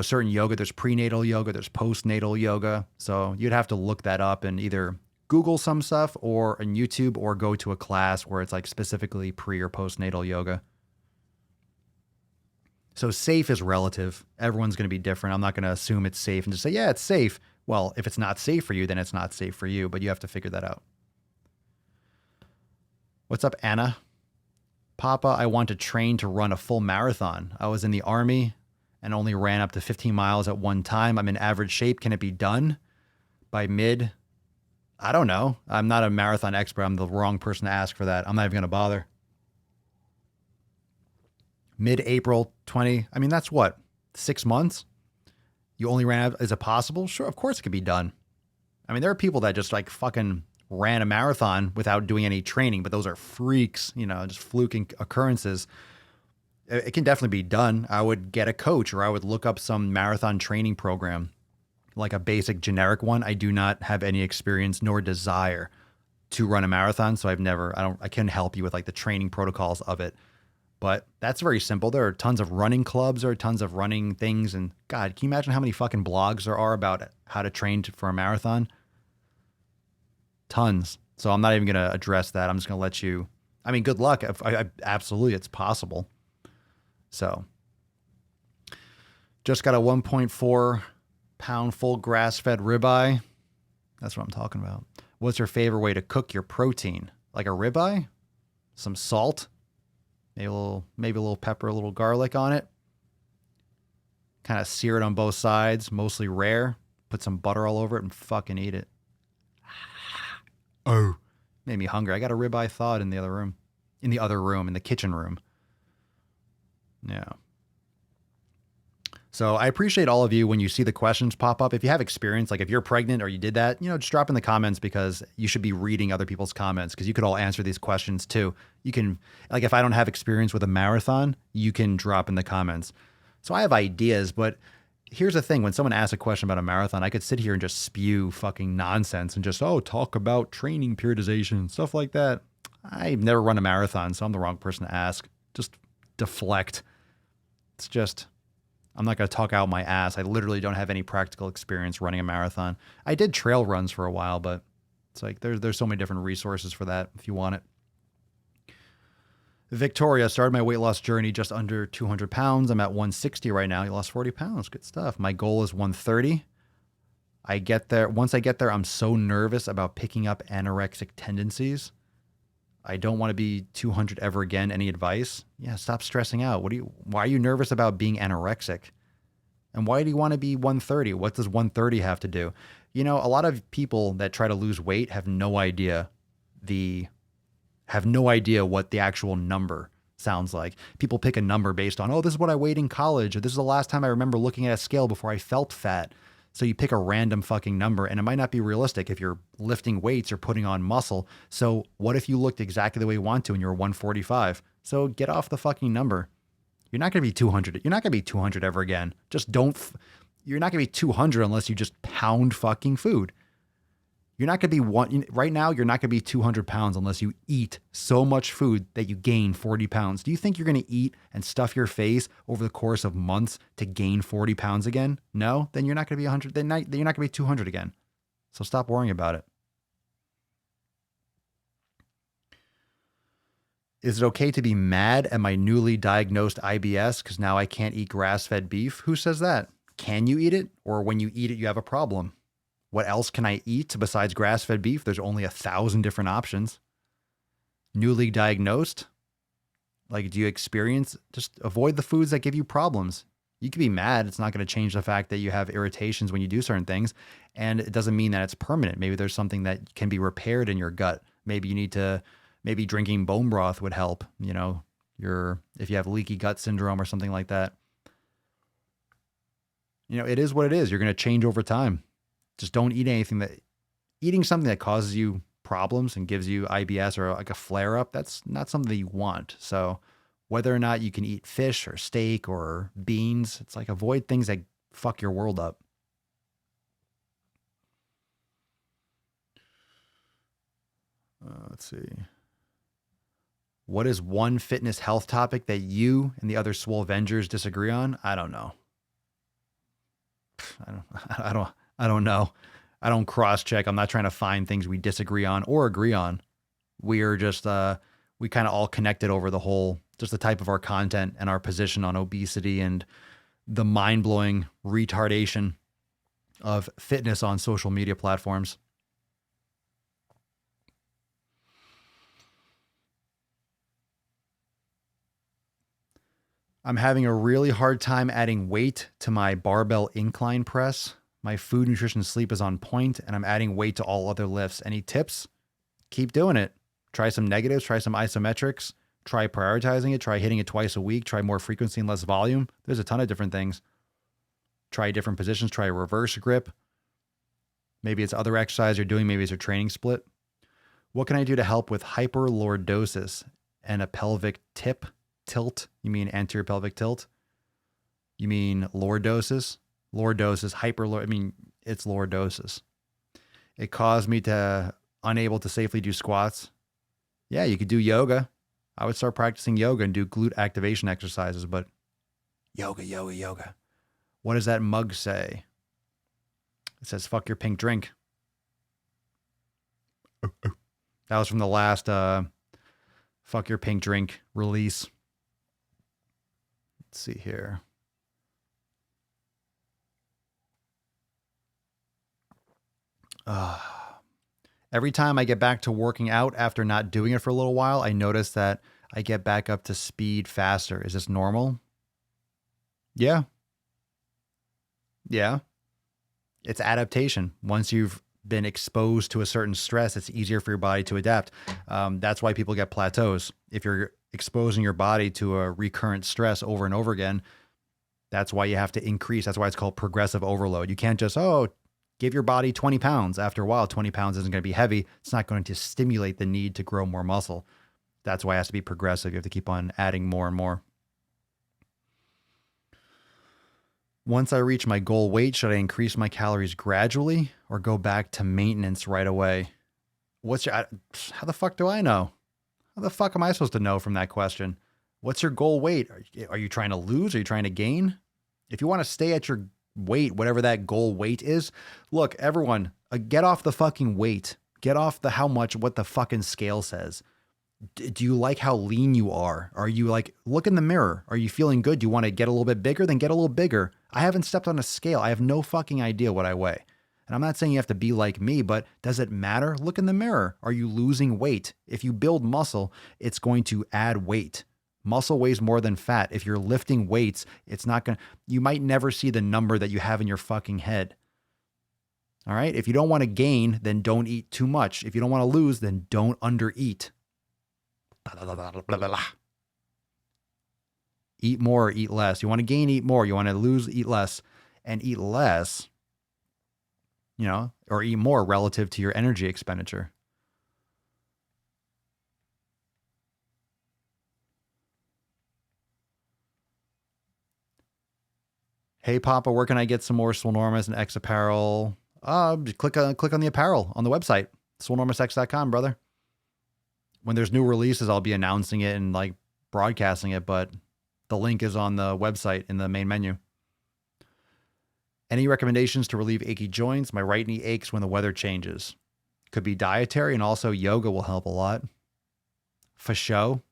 certain yoga. There's prenatal yoga, there's postnatal yoga. So you'd have to look that up and either Google some stuff or on YouTube or go to a class where it's like specifically pre or postnatal yoga. So safe is relative. Everyone's going to be different. I'm not going to assume it's safe and just say, yeah, it's safe. Well, if it's not safe for you, then it's not safe for you, but you have to figure that out. What's up, Anna? Papa, I want to train to run a full marathon. I was in the Army and only ran up to 15 miles at one time. I'm in average shape. Can it be done by mid? I don't know. I'm not a marathon expert. I'm the wrong person to ask for that. I'm not even going to bother. Mid-April 20. I mean, that's what? 6 months? You only ran out. Is it possible? Sure, of course it could be done. I mean, there are people that just like fucking ran a marathon without doing any training, but those are freaks, just fluking occurrences. It can definitely be done. I would get a coach or I would look up some marathon training program, like a basic generic one. I do not have any experience nor desire to run a marathon. So I can help you with like the training protocols of it. But that's very simple. There are tons of running clubs, there are tons of running things. And God, can you imagine how many fucking blogs there are about how to train for a marathon? Tons. So I'm not even going to address that. I'm just going to let you, good luck. Absolutely, it's possible. So just got a 1.4 pound full grass-fed ribeye. That's what I'm talking about. What's your favorite way to cook your protein? Like a ribeye? Some salt? Maybe a little pepper, a little garlic on it. Kind of sear it on both sides, mostly rare. Put some butter all over it and fucking eat it. Oh, made me hungry. I got a ribeye thawed in the other room. In the kitchen room. Yeah. So I appreciate all of you when you see the questions pop up. If you have experience, like if you're pregnant or you did that, just drop in the comments because you should be reading other people's comments because you could all answer these questions too. You can, like if I don't have experience with a marathon, you can drop in the comments. So I have ideas, but here's the thing. When someone asks a question about a marathon, I could sit here and just spew fucking nonsense and just, talk about training periodization and stuff like that. I've never run a marathon, so I'm the wrong person to ask. Just deflect. It's just, I'm not going to talk out my ass. I literally don't have any practical experience running a marathon. I did trail runs for a while, but it's like there's so many different resources for that if you want it. Victoria, started my weight loss journey just under 200 pounds. I'm at 160 right now. You lost 40 pounds. Good stuff. My goal is 130. Once I get there, I'm so nervous about picking up anorexic tendencies. I don't want to be 200 ever again. Any advice? Yeah, stop stressing out. Why are you nervous about being anorexic? And why do you want to be 130? What does 130 have to do? A lot of people that try to lose weight have no idea what the actual number sounds like. People pick a number based on, this is what I weighed in college, or this is the last time I remember looking at a scale before I felt fat. So you pick a random fucking number and it might not be realistic if you're lifting weights or putting on muscle. So what if you looked exactly the way you want to and you're 145? So get off the fucking number. You're not going to be 200. You're not going to be 200 ever again. You're not going to be 200 unless you just pound fucking food. You're not going to be right now, you're not going to be 200 pounds unless you eat so much food that you gain 40 pounds. Do you think you're going to eat and stuff your face over the course of months to gain 40 pounds again? No? Then you're not going to be 100. Then you're not going to be 200 again. So stop worrying about it. Is it okay to be mad at my newly diagnosed IBS because now I can't eat grass-fed beef? Who says that? Can you eat it? Or when you eat it, you have a problem? What else can I eat besides grass-fed beef? There's only 1,000 different options. Newly diagnosed? Like, do you just avoid the foods that give you problems? You can be mad. It's not going to change the fact that you have irritations when you do certain things. And it doesn't mean that it's permanent. Maybe there's something that can be repaired in your gut. Maybe drinking bone broth would help, if you have leaky gut syndrome or something like that. It is what it is. You're going to change over time. Just don't eat eating something that causes you problems and gives you IBS or like a flare up, that's not something that you want. So whether or not you can eat fish or steak or beans, it's like avoid things that fuck your world up. Let's see. What is one fitness health topic that you and the other Swole Avengers disagree on? I don't know. I don't, I don't know. I don't cross check. I'm not trying to find things we disagree on or agree on. We are just, we kind of all connected over the whole, just the type of our content and our position on obesity and the mind blowing retardation of fitness on social media platforms. I'm having a really hard time adding weight to my barbell incline press. My food, nutrition, sleep is on point, and I'm adding weight to all other lifts. Any tips? Keep doing it. Try some negatives, try some isometrics, try prioritizing it, try hitting it twice a week, try more frequency and less volume. There's a ton of different things. Try different positions, try a reverse grip. Maybe it's other exercise you're doing, maybe it's a training split. What can I do to help with hyperlordosis and a pelvic tilt? You mean anterior pelvic tilt? You mean lordosis? Lordosis, I mean, it's lordosis. It caused me to unable to safely do squats. Yeah, you could do yoga. I would start practicing yoga and do glute activation exercises, but yoga. What does that mug say? It says, fuck your pink drink. That was from the last fuck your pink drink release. Let's see here. Every time I get back to working out after not doing it for a little while, I notice that I get back up to speed faster. Is this normal? Yeah. It's adaptation. Once you've been exposed to a certain stress, it's easier for your body to adapt. That's why people get plateaus. If you're exposing your body to a recurrent stress over and over again, that's why you have to increase. That's why it's called progressive overload. You can't just, give your body 20 pounds. After a while, 20 pounds isn't going to be heavy. It's not going to stimulate the need to grow more muscle. That's why it has to be progressive. You have to keep on adding more and more. Once I reach my goal weight, should I increase my calories gradually or go back to maintenance right away? How the fuck do I know? How the fuck am I supposed to know from that question? What's your goal weight? Are you trying to lose? Are you trying to gain? If you want to stay at your weight, whatever that goal weight is, look, everyone, get off the fucking weight. Get off what the fucking scale says. Do you like how lean you are? Are you like, look in the mirror. Are you feeling good? Do you want to get a little bit bigger? Then get a little bigger. I haven't stepped on a scale. I have no fucking idea what I weigh. And I'm not saying you have to be like me, but does it matter? Look in the mirror. Are you losing weight? If you build muscle, it's going to add weight. Muscle weighs more than fat. If you're lifting weights, you might never see the number that you have in your fucking head. All right. If you don't want to gain, then don't eat too much. If you don't want to lose, then don't undereat. Eat more, eat less. You want to gain, eat more. You want to lose, eat less. And eat less, or eat more relative to your energy expenditure. Hey, Papa, where can I get some more Swolenormous and X apparel? Click on the apparel on the website, swolenormousx.com, brother. When there's new releases, I'll be announcing it and like broadcasting it, but the link is on the website in the main menu. Any recommendations to relieve achy joints? My right knee aches when the weather changes. Could be dietary, and also yoga will help a lot. For show.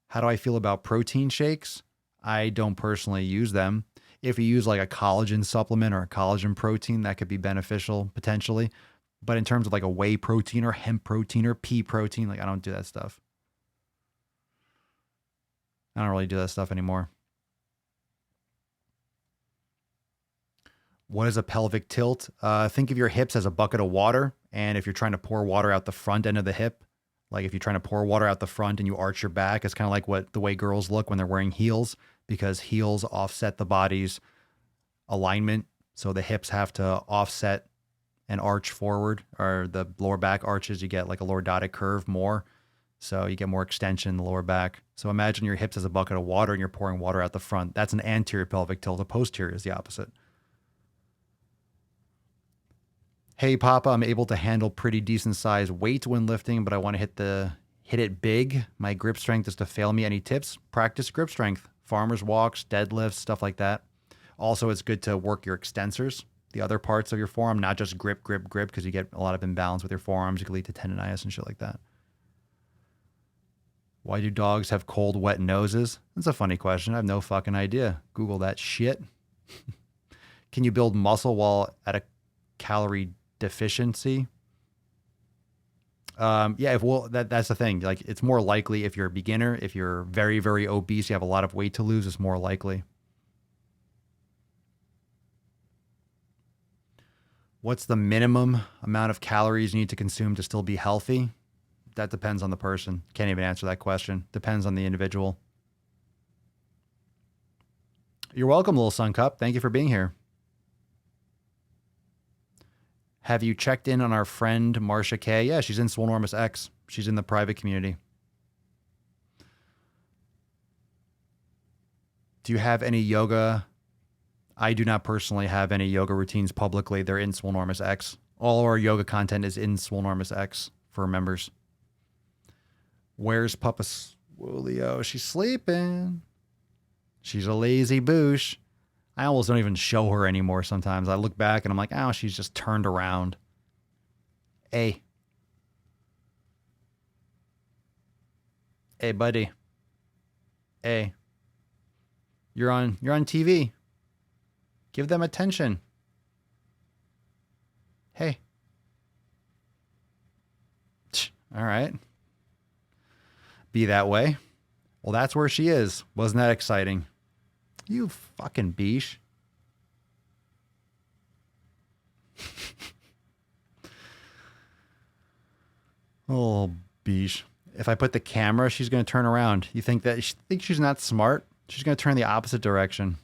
How do I feel about protein shakes? I don't personally use them. If you use like a collagen supplement or a collagen protein, that could be beneficial potentially. But in terms of like a whey protein or hemp protein or pea protein, like I don't do that stuff. I don't really do that stuff anymore. What is a pelvic tilt? Think of your hips as a bucket of water. And if you're trying to pour water out the front end of the hip, like if you're trying to pour water out the front and you arch your back, it's kind of like the way girls look when they're wearing heels, because heels offset the body's alignment. So the hips have to offset and arch forward, or the lower back arches, you get like a lordotic curve more. So you get more extension in the lower back. So imagine your hips as a bucket of water and you're pouring water out the front. That's an anterior pelvic tilt. The posterior is the opposite. Hey, Papa, I'm able to handle pretty decent size weight when lifting, but I want to hit it big. My grip strength is to fail me. Any tips? Practice grip strength. Farmer's walks, deadlifts, stuff like that. Also, it's good to work your extensors. the other parts of your forearm, not just grip, because you get a lot of imbalance with your forearms. It can lead to tendonitis and shit like that. Why do dogs have cold, wet noses? That's a funny question. I have no fucking idea. Google that shit. Can you build muscle while at a calorie deficiency? Yeah, that's the thing. Like, it's more likely if you're a beginner. If you're very, very obese, you have a lot of weight to lose, it's more likely. What's the minimum amount of calories you need to consume to still be healthy? That depends on the person. Can't even answer that question. Depends on the individual. You're welcome, Little Sun Cup. Thank you for being here. Have you checked in on our friend Marsha K? Yeah, she's in Swolenormous X. She's in the private community. Do you have any yoga? I do not personally have any yoga routines publicly. They're in Swolenormous X. All our yoga content is in Swolenormous X for members. Where's Papa Swolio? She's sleeping. She's a lazy boosh. I almost don't even show her anymore sometimes. I look back and I'm like, oh, she's just turned around. Hey. Hey, buddy. Hey. You're on TV. Give them attention. Hey. All right. Be that way. Well, that's where she is. Wasn't that exciting? You fucking beesh. Oh, beesh. If I put the camera, she's going to turn around. You think she's not smart? She's going to turn the opposite direction.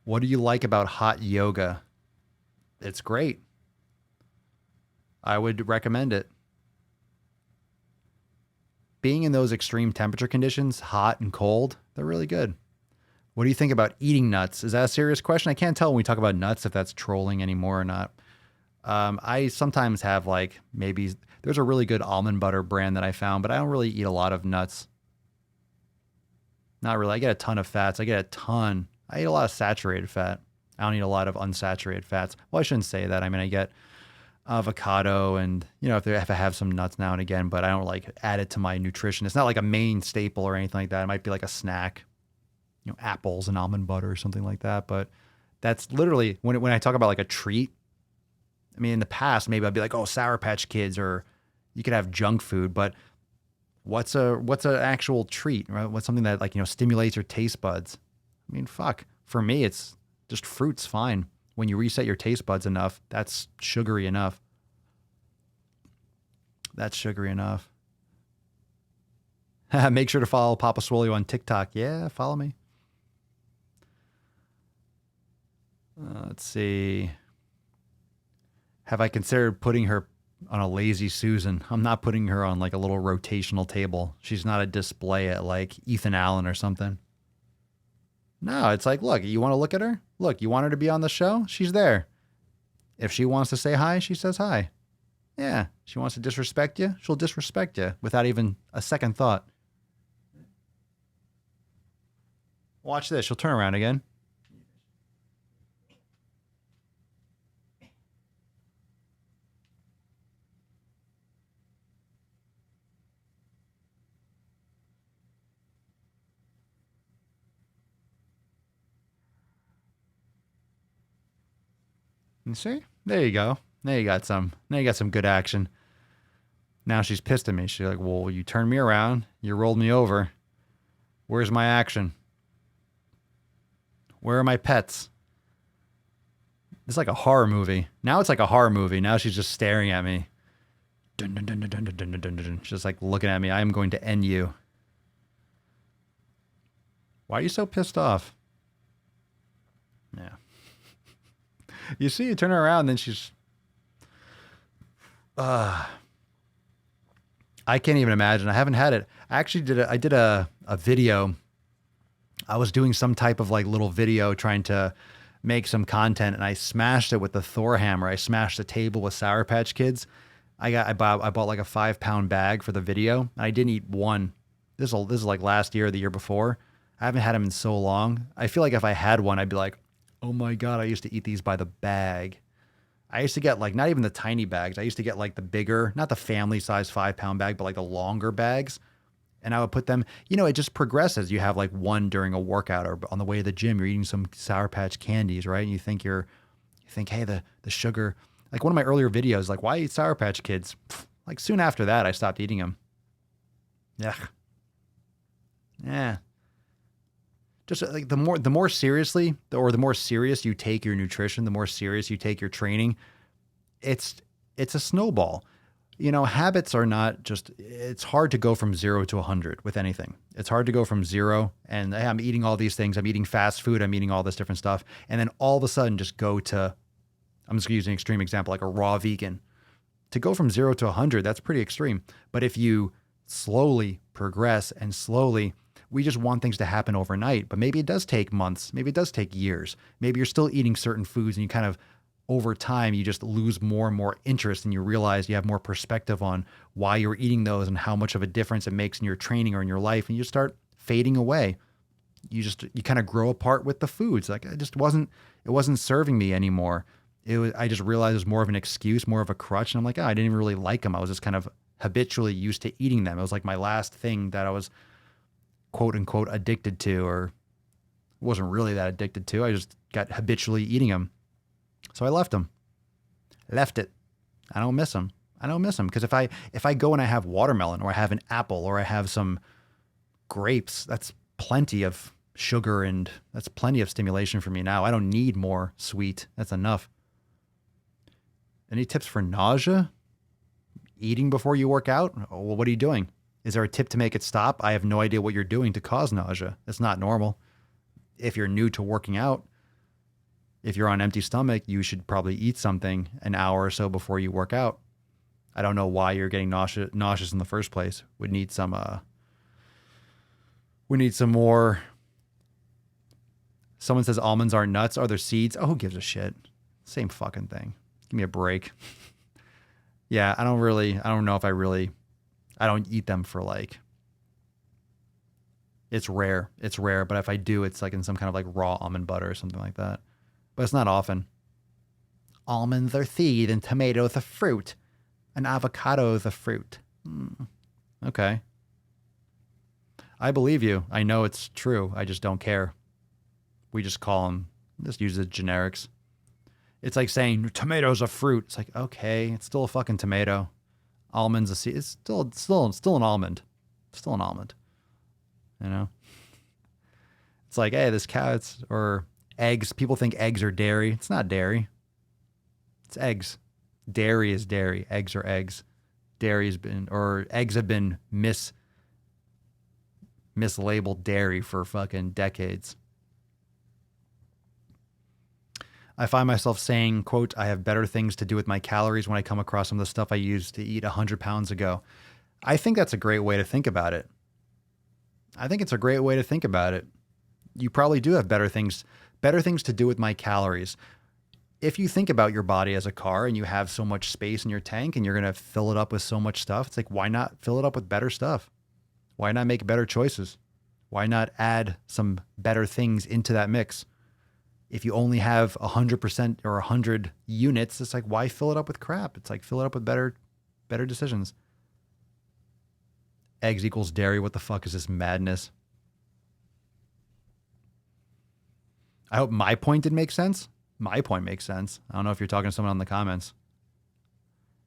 What do you like about hot yoga? It's great. I would recommend it. Being in those extreme temperature conditions, hot and cold, they're really good. What do you think about eating nuts? Is that a serious question? I can't tell when we talk about nuts if that's trolling anymore or not. I sometimes have maybe there's a really good almond butter brand that I found, but I don't really eat a lot of nuts. Not really. I get a ton of fats. I eat a lot of saturated fat. I don't eat a lot of unsaturated fats. Well, I shouldn't say that. I mean, I get avocado and, if I have some nuts now and again, but I don't add it to my nutrition. It's not like a main staple or anything like that. It might be like a snack, apples and almond butter or something like that. But that's literally when I talk about a treat. I mean, in the past, maybe I'd be like, oh, Sour Patch Kids, or you could have junk food, but what's an actual treat, right? What's something that stimulates your taste buds? I mean, fuck, for me, it's just fruit's fine. When you reset your taste buds enough, that's sugary enough. That's sugary enough. Make sure to follow Papa Swolio on TikTok. Yeah, follow me. Let's see. Have I considered putting her on a lazy Susan? I'm not putting her on a little rotational table. She's not a display at Ethan Allen or something. No, it's look, you want to look at her? Look, you want her to be on the show? She's there. If she wants to say hi, she says hi. Yeah, she wants to disrespect you? She'll disrespect you without even a second thought. Watch this. She'll turn around again. You see? There you go. Now you got some good action. Now she's pissed at me. She's like, well, you turned me around. You rolled me over. Where's my action? Where are my pets? It's like a horror movie. Now it's like a horror movie. Now she's just staring at me. Dun, dun, dun, dun, dun, dun, dun, dun, dun. She's just looking at me. I am going to end you. Why are you so pissed off? Yeah. You see, you turn her around, then she's... I can't even imagine. I haven't had it. I actually did a video. I was doing some type of little video trying to make some content, and I smashed it with the Thor hammer. I smashed the table with Sour Patch Kids. I bought a 5-pound bag for the video, and I didn't eat one. This is last year or the year before. I haven't had them in so long. I feel like if I had one, I'd be like, Oh my God, I used to eat these by the bag. I used to get like not even the tiny bags. I used to get like the bigger, not the family size 5 pound bag, but like the longer bags. And I would put them, it just progresses. You have like one during a workout or on the way to the gym, you're eating some Sour Patch candies, right? And you think, hey, the sugar, like one of my earlier videos, like why eat Sour Patch Kids? Like soon after that, I stopped eating them. Yeah. Yeah. Just like the more seriously, or the more serious you take your nutrition, the more serious you take your training, it's a snowball. Habits are not just, it's hard to go from 0 to 100 with anything. It's hard to go from 0 and hey, I'm eating all these things. I'm eating fast food. I'm eating all this different stuff. And then all of a sudden just go to, I'm just going to use an extreme example, like a raw vegan. To go from 0 to 100, that's pretty extreme. But if you slowly progress and slowly, we just want things to happen overnight, but maybe it does take months. Maybe it does take years. Maybe you're still eating certain foods and you kind of, over time, you just lose more and more interest and you realize you have more perspective on why you're eating those and how much of a difference it makes in your training or in your life. And you start fading away. You kind of grow apart with the foods. Like it wasn't serving me anymore. I just realized it was more of an excuse, more of a crutch. And I'm like, I didn't even really like them. I was just kind of habitually used to eating them. It was like my last thing that I was quote unquote addicted to, or wasn't really that addicted to. I just got habitually eating them. So I left them. Left it. I don't miss them. Because if I go and I have watermelon or I have an apple or I have some grapes, that's plenty of sugar and that's plenty of stimulation for me now. I don't need more sweet. That's enough. Any tips for nausea? Eating before you work out? Well, what are you doing? Is there a tip to make it stop? I have no idea what you're doing to cause nausea. It's not normal. If you're new to working out, if you're on empty stomach, you should probably eat something an hour or so before you work out. I don't know why you're getting nauseous in the first place. We need some more. Someone says almonds are nuts. Are there seeds? Oh, who gives a shit? Same fucking thing. Give me a break. Yeah, I don't know if I don't eat them for like, it's rare, but if I do, it's like in some kind of like raw almond butter or something like that. But it's not often. Almonds are seed and tomatoes are fruit. And avocado is a fruit. Okay. I believe you. I know it's true. I just don't care. We just just use the generics. It's like saying tomatoes are fruit. It's like, okay, it's still a fucking tomato. Almonds a seed. It's still an almond. Still an almond. It's like, hey, this cow, or eggs. People think eggs are dairy. It's not dairy. It's eggs. Dairy is dairy. Eggs are eggs. Eggs have been mislabeled dairy for fucking decades. I find myself saying, quote, I have better things to do with my calories when I come across some of the stuff I used to eat 100 pounds ago. I think that's a great way to think about it. You probably do have better things to do with my calories. If you think about your body as a car and you have so much space in your tank and you're going to fill it up with so much stuff, it's like, why not fill it up with better stuff? Why not make better choices? Why not add some better things into that mix? If you only have 100% or 100 units, it's like, why fill it up with crap? It's like, fill it up with better decisions. Eggs equals dairy. What the fuck is this madness? I hope my point did make sense. My point makes sense. I don't know if you're talking to someone in the comments.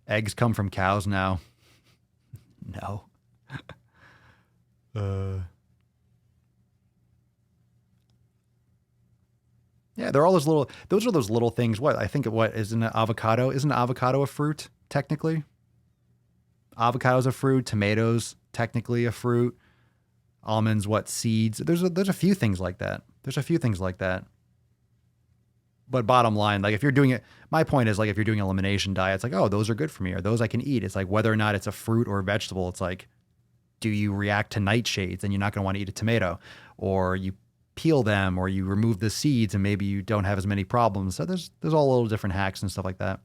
Eggs come from cows now. No. Yeah, they're all those are those little things. Isn't an avocado a fruit, technically? Avocado's a fruit, tomatoes, technically a fruit. Almonds, seeds? There's a few things like that. But bottom line, like if you're doing it, my point is like if you're doing elimination diet, it's like, oh, those are good for me, or those I can eat. It's like whether or not it's a fruit or a vegetable, it's like, do you react to nightshades and you're not going to want to eat a tomato, or you peel them, or you remove the seeds and maybe you don't have as many problems. So there's all little different hacks and stuff like that.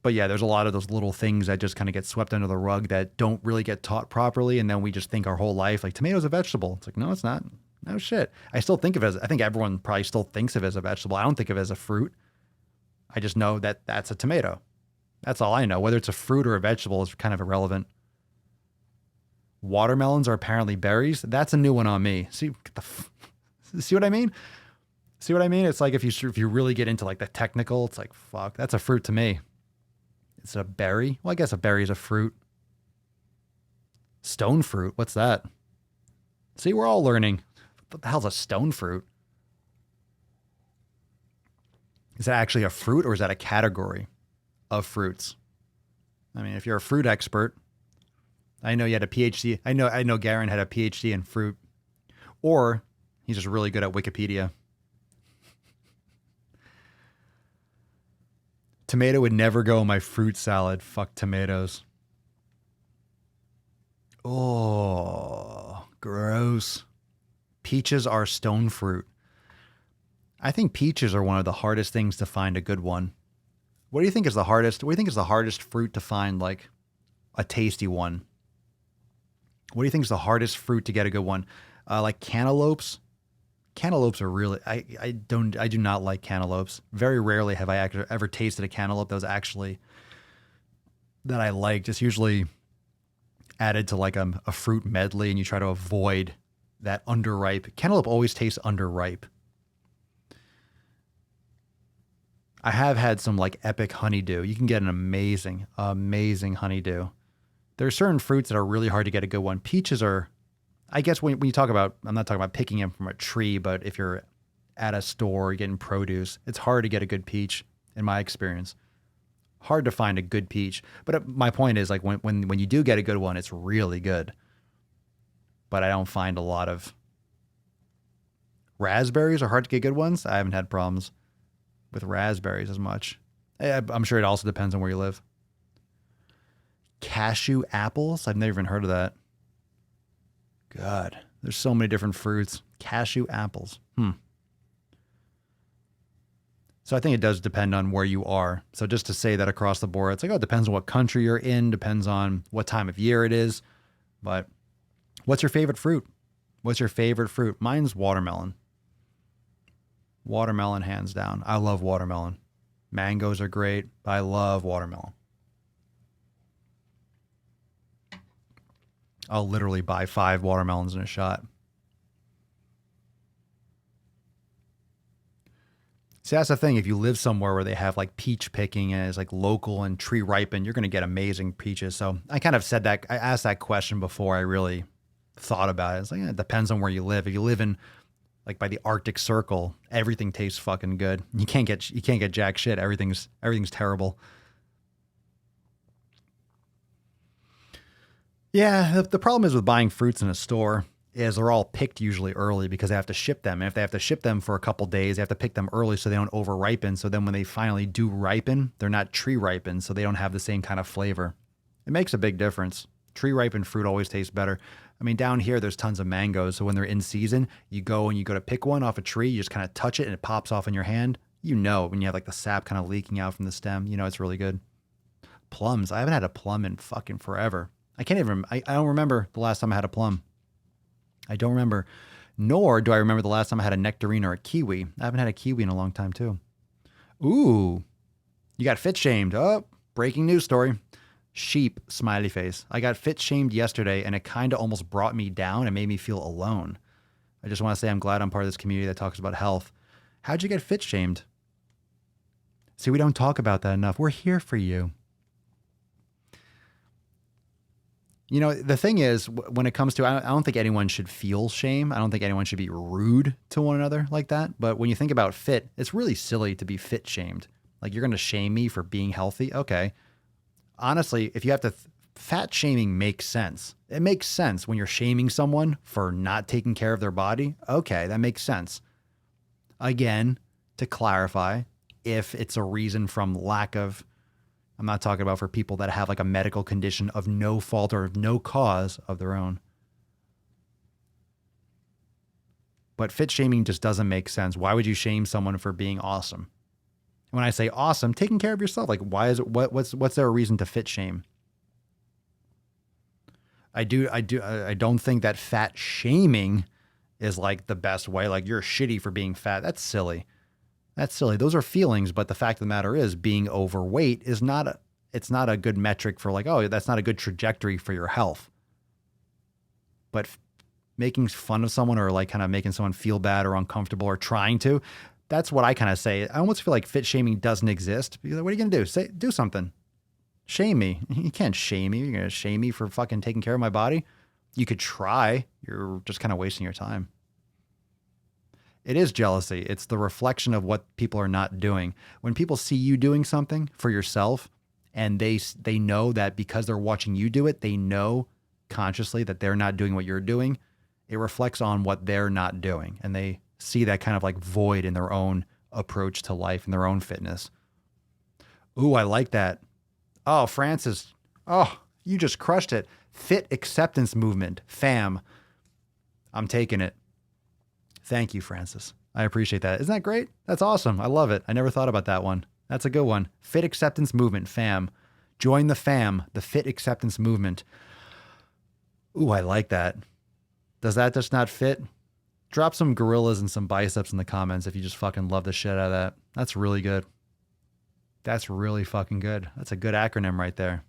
But yeah, there's a lot of those little things that just kind of get swept under the rug that don't really get taught properly. And then we just think our whole life, like tomato's a vegetable. It's like, no, it's not. No shit. I still think of it as, I think everyone probably still thinks of it as a vegetable. I don't think of it as a fruit. I just know that that's a tomato. That's all I know. Whether it's a fruit or a vegetable is kind of irrelevant. Watermelons are apparently berries. That's a new one on me. See what I mean? See what I mean? It's like if you really get into like the technical, it's like, fuck, that's a fruit to me. It's a berry. Well, I guess a berry is a fruit. Stone fruit. What's that? See, we're all learning. What the hell's a stone fruit? Is that actually a fruit or is that a category of fruits? I mean, if you're a fruit expert, I know you had a PhD. I know Garen had a PhD in fruit, or he's just really good at Wikipedia. Tomato would never go in my fruit salad. Fuck tomatoes. Oh, gross. Peaches are stone fruit. I think peaches are one of the hardest things to find a good one. What do you think is the hardest? What do you think is the hardest fruit to find, like a tasty one? What do you think is the hardest fruit to get a good one? Like cantaloupes. Cantaloupes are really, I do not like cantaloupes. Very rarely have I ever tasted a cantaloupe that I liked. It's usually added to like a fruit medley and you try to avoid that underripe. Cantaloupe always tastes underripe. I have had some like epic honeydew. You can get an amazing honeydew. There are certain fruits that are really hard to get a good one. Peaches are, I guess when you talk about, I'm not talking about picking them from a tree, but if you're at a store getting produce, it's hard to get a good peach in my experience. Hard to find a good peach. But my point is like when you do get a good one, it's really good. But I don't find a lot of raspberries are hard to get good ones. I haven't had problems with raspberries as much. I'm sure it also depends on where you live. Cashew apples? I've never even heard of that. God, there's so many different fruits. Cashew apples. So I think it does depend on where you are. So just to say that across the board, it's like, oh, it depends on what country you're in, depends on what time of year it is. But what's your favorite fruit? What's your favorite fruit? Mine's watermelon. Watermelon, hands down. I love watermelon. Mangoes are great, but I love watermelon. I'll literally buy 5 watermelons in a shot. See, that's the thing. If you live somewhere where they have like peach picking and it's like local and tree ripened, you're going to get amazing peaches. So I kind of said that. I asked that question before I really thought about it. It's like, it depends on where you live. If you live in like by the Arctic Circle, everything tastes fucking good. You can't get jack shit. Everything's terrible. Yeah, the problem is with buying fruits in a store is they're all picked usually early because they have to ship them. And if they have to ship them for a couple days, they have to pick them early so they don't over ripen. So then when they finally do ripen, they're not tree ripened, so they don't have the same kind of flavor. It makes a big difference. Tree ripened fruit always tastes better. I mean, down here, there's tons of mangoes. So when they're in season, you go to pick one off a tree, you just kind of touch it and it pops off in your hand. You know, when you have like the sap kind of leaking out from the stem, you know, it's really good. Plums. I haven't had a plum in fucking forever. I don't remember the last time I had a plum. I don't remember. Nor do I remember the last time I had a nectarine or a kiwi. I haven't had a kiwi in a long time too. Ooh, you got fit shamed. Oh, breaking news story. Sheep, smiley face. I got fit shamed yesterday and it kind of almost brought me down and made me feel alone. I just want to say I'm glad I'm part of this community that talks about health. How'd you get fit shamed? See, we don't talk about that enough. We're here for you. You know, the thing is, when it comes to, I don't think anyone should feel shame. I don't think anyone should be rude to one another like that. But when you think about fit, it's really silly to be fit shamed. Like, you're going to shame me for being healthy? Okay. Honestly, if you have to, fat shaming makes sense. It makes sense when you're shaming someone for not taking care of their body. Okay, that makes sense. Again, to clarify, if it's a reason from lack of, I'm not talking about for people that have like a medical condition of no fault or no cause of their own. But fit shaming just doesn't make sense. Why would you shame someone for being awesome? When I say awesome, taking care of yourself, like why is it, what's there a reason to fit shame? I don't think that fat shaming is like the best way. Like you're shitty for being fat. That's silly. That's silly. Those are feelings. But the fact of the matter is being overweight is it's not a good metric for like, oh, that's not a good trajectory for your health. But making fun of someone or like kind of making someone feel bad or uncomfortable or trying to, that's what I kind of say. I almost feel like fit shaming doesn't exist. Because what are you going to do? Do something. Shame me. You can't shame me. You're going to shame me for fucking taking care of my body. You could try. You're just kind of wasting your time. It is jealousy. It's the reflection of what people are not doing. When people see you doing something for yourself and they know that because they're watching you do it, they know consciously that they're not doing what you're doing, it reflects on what they're not doing. And they see that kind of like void in their own approach to life and their own fitness. Ooh, I like that. Oh, Francis. Oh, you just crushed it. Fit acceptance movement. FAM. I'm taking it. Thank you, Francis. I appreciate that. Isn't that great? That's awesome. I love it. I never thought about that one. That's a good one. Fit acceptance movement. FAM. Join the FAM, the fit acceptance movement. Ooh, I like that. Does that just not fit? Drop some gorillas and some biceps in the comments if you just fucking love the shit out of that. That's really good. That's really fucking good. That's a good acronym right there.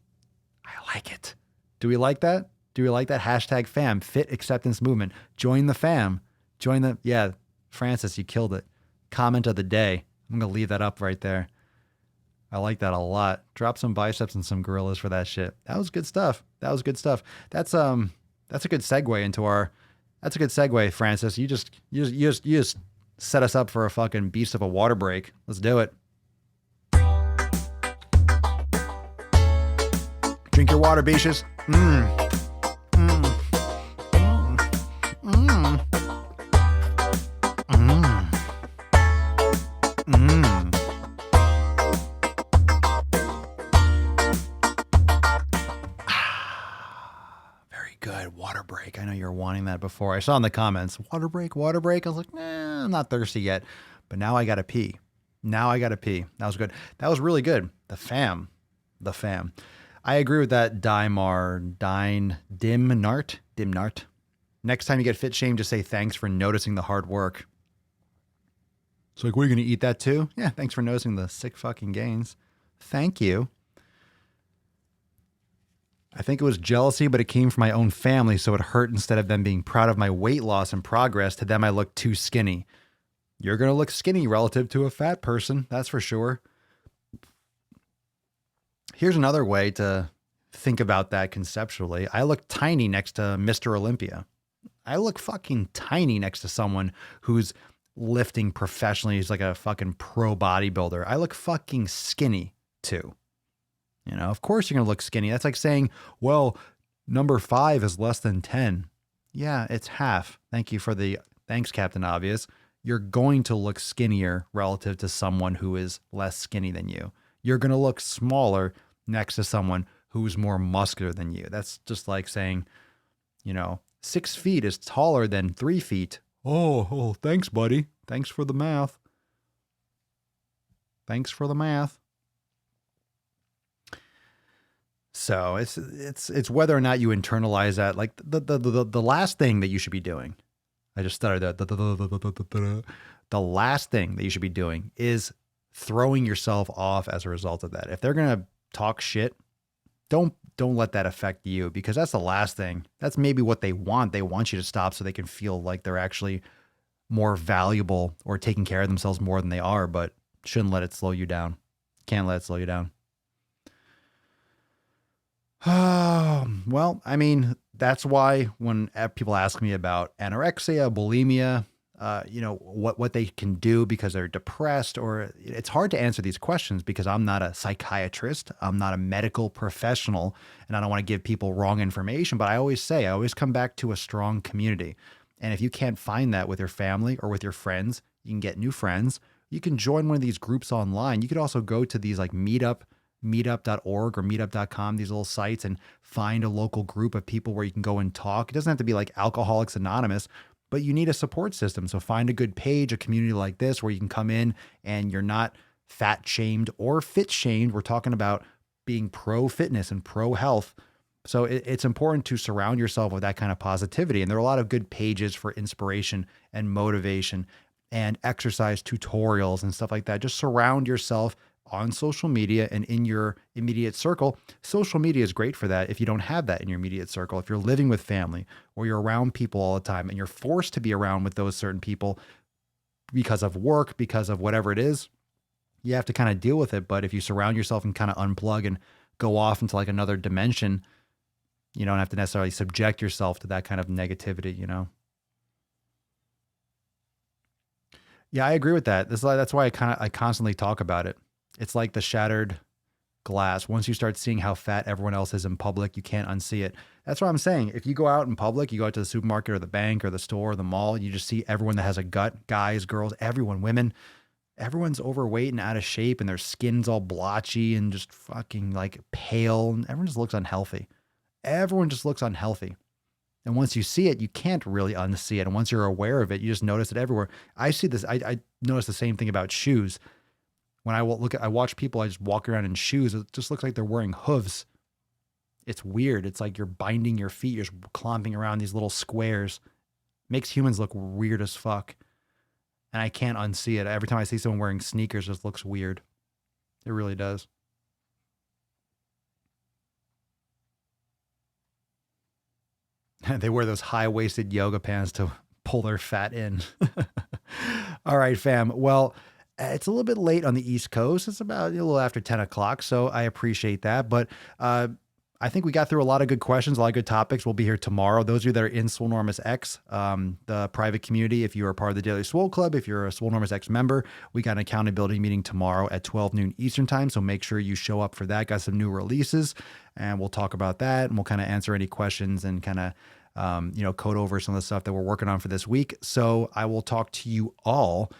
I like it. Do we like that? Do we like that? Hashtag FAM, fit acceptance movement. Join the FAM. Yeah, Francis, you killed it. Comment of the day. I'm going to leave that up right there. I like that a lot. Drop some biceps and some gorillas for that shit. That was good stuff. That's a good segue into that's a good segue, Francis. You just set us up for a fucking beast of a water break. Let's do it. Drink your water, beaches. Very good. Water break. I know you were wanting that before. I saw in the comments, water break. I was like, nah, I'm not thirsty yet. But now I got to pee. That was good. That was really good. The fam. I agree with that. Dimnart. Next time you get fit shamed, just say thanks for noticing the hard work. It's like, what, are you going to eat that too? Yeah, thanks for noticing the sick fucking gains. Thank you. I think it was jealousy, but it came from my own family, so it hurt. Instead of them being proud of my weight loss and progress, to them I look too skinny. You're going to look skinny relative to a fat person, that's for sure. Here's another way to think about that conceptually. I look tiny next to Mr. Olympia. I look fucking tiny next to someone who's lifting professionally. He's like a fucking pro bodybuilder. I look fucking skinny too. You know, of course you're going to look skinny. That's like saying, well, number 5 is less than 10. Yeah, it's half. Thanks, Captain Obvious. You're going to look skinnier relative to someone who is less skinny than you. You're going to look smaller next to someone who's more muscular than you. That's just like saying, 6 feet is taller than 3 feet. Oh, thanks, buddy. Thanks for the math. So it's whether or not you internalize that. Like the last thing that you should be doing. I just stuttered that. The last thing that you should be doing is throwing yourself off as a result of that. If they're gonna talk shit, don't let that affect you, because that's the last thing. That's maybe what they want. They want you to stop so they can feel like they're actually more valuable or taking care of themselves more than they are, but shouldn't let it slow you down. Can't let it slow you down. Well, I mean, that's why when people ask me about anorexia, bulimia, what they can do because they're depressed, or it's hard to answer these questions because I'm not a psychiatrist. I'm not a medical professional, and I don't want to give people wrong information. But I always come back to a strong community. And if you can't find that with your family or with your friends, you can get new friends. You can join one of these groups online. You could also go to these like meetup.org or meetup.com, these little sites, and find a local group of people where you can go and talk. It doesn't have to be like Alcoholics Anonymous, but you need a support system. So find a good page, a community like this, where you can come in and you're not fat shamed or fit shamed. We're talking about being pro fitness and pro health. So it's important to surround yourself with that kind of positivity. And there are a lot of good pages for inspiration and motivation and exercise tutorials and stuff like that. Just surround yourself on social media and in your immediate circle. Social media is great for that if you don't have that in your immediate circle. If you're living with family or you're around people all the time and you're forced to be around with those certain people because of work, because of whatever it is, you have to kind of deal with it. But if you surround yourself and kind of unplug and go off into like another dimension, you don't have to necessarily subject yourself to that kind of negativity, you know? Yeah, I agree with that. That's why I constantly talk about it. It's like the shattered glass. Once you start seeing how fat everyone else is in public, you can't unsee it. That's what I'm saying. If you go out in public, you go out to the supermarket or the bank or the store or the mall, you just see everyone that has a gut, guys, girls, everyone, women, everyone's overweight and out of shape and their skin's all blotchy and just fucking like pale. And everyone just looks unhealthy. Everyone just looks unhealthy. And once you see it, you can't really unsee it. And once you're aware of it, you just notice it everywhere. I see this. I notice the same thing about shoes. When I watch people, I just walk around in shoes. It just looks like they're wearing hooves. It's weird. It's like you're binding your feet. You're just clomping around these little squares. Makes humans look weird as fuck. And I can't unsee it. Every time I see someone wearing sneakers, it just looks weird. It really does. They wear those high-waisted yoga pants to pull their fat in. All right, fam. Well, it's a little bit late on the East Coast. It's about a little after 10 o'clock, so I appreciate that. But I think we got through a lot of good questions, a lot of good topics. We'll be here tomorrow. Those of you that are in Swolenormous X, the private community, if you are part of the Daily Swole Club, if you're a Swolenormous X member, we got an accountability meeting tomorrow at 12 noon Eastern time. So make sure you show up for that. Got some new releases, and we'll talk about that, and we'll kind of answer any questions and kind of code over some of the stuff that we're working on for this week. So I will talk to you all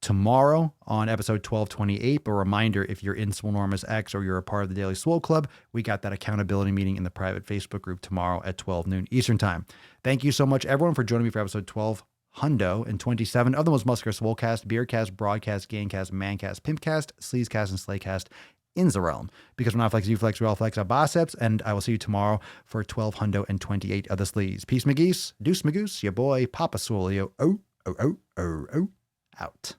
tomorrow on episode 1228. But a reminder, if you're in Swolenormous X or you're a part of the Daily Swole Club, we got that accountability meeting in the private Facebook group tomorrow at 12 noon Eastern time. Thank you so much, everyone, for joining me for episode 1227 of the most muscular Swolecast, Beercast, Broadcast, Gaincast, Mancast, Pimpcast, Sleazecast, and Slaycast in the realm. Because when I flex, you flex, we all flex our biceps, and I will see you tomorrow for 1228 of the Sleaze. Peace, McGeese. Deuce, Magoose. Your boy, Papa Swolio. Out.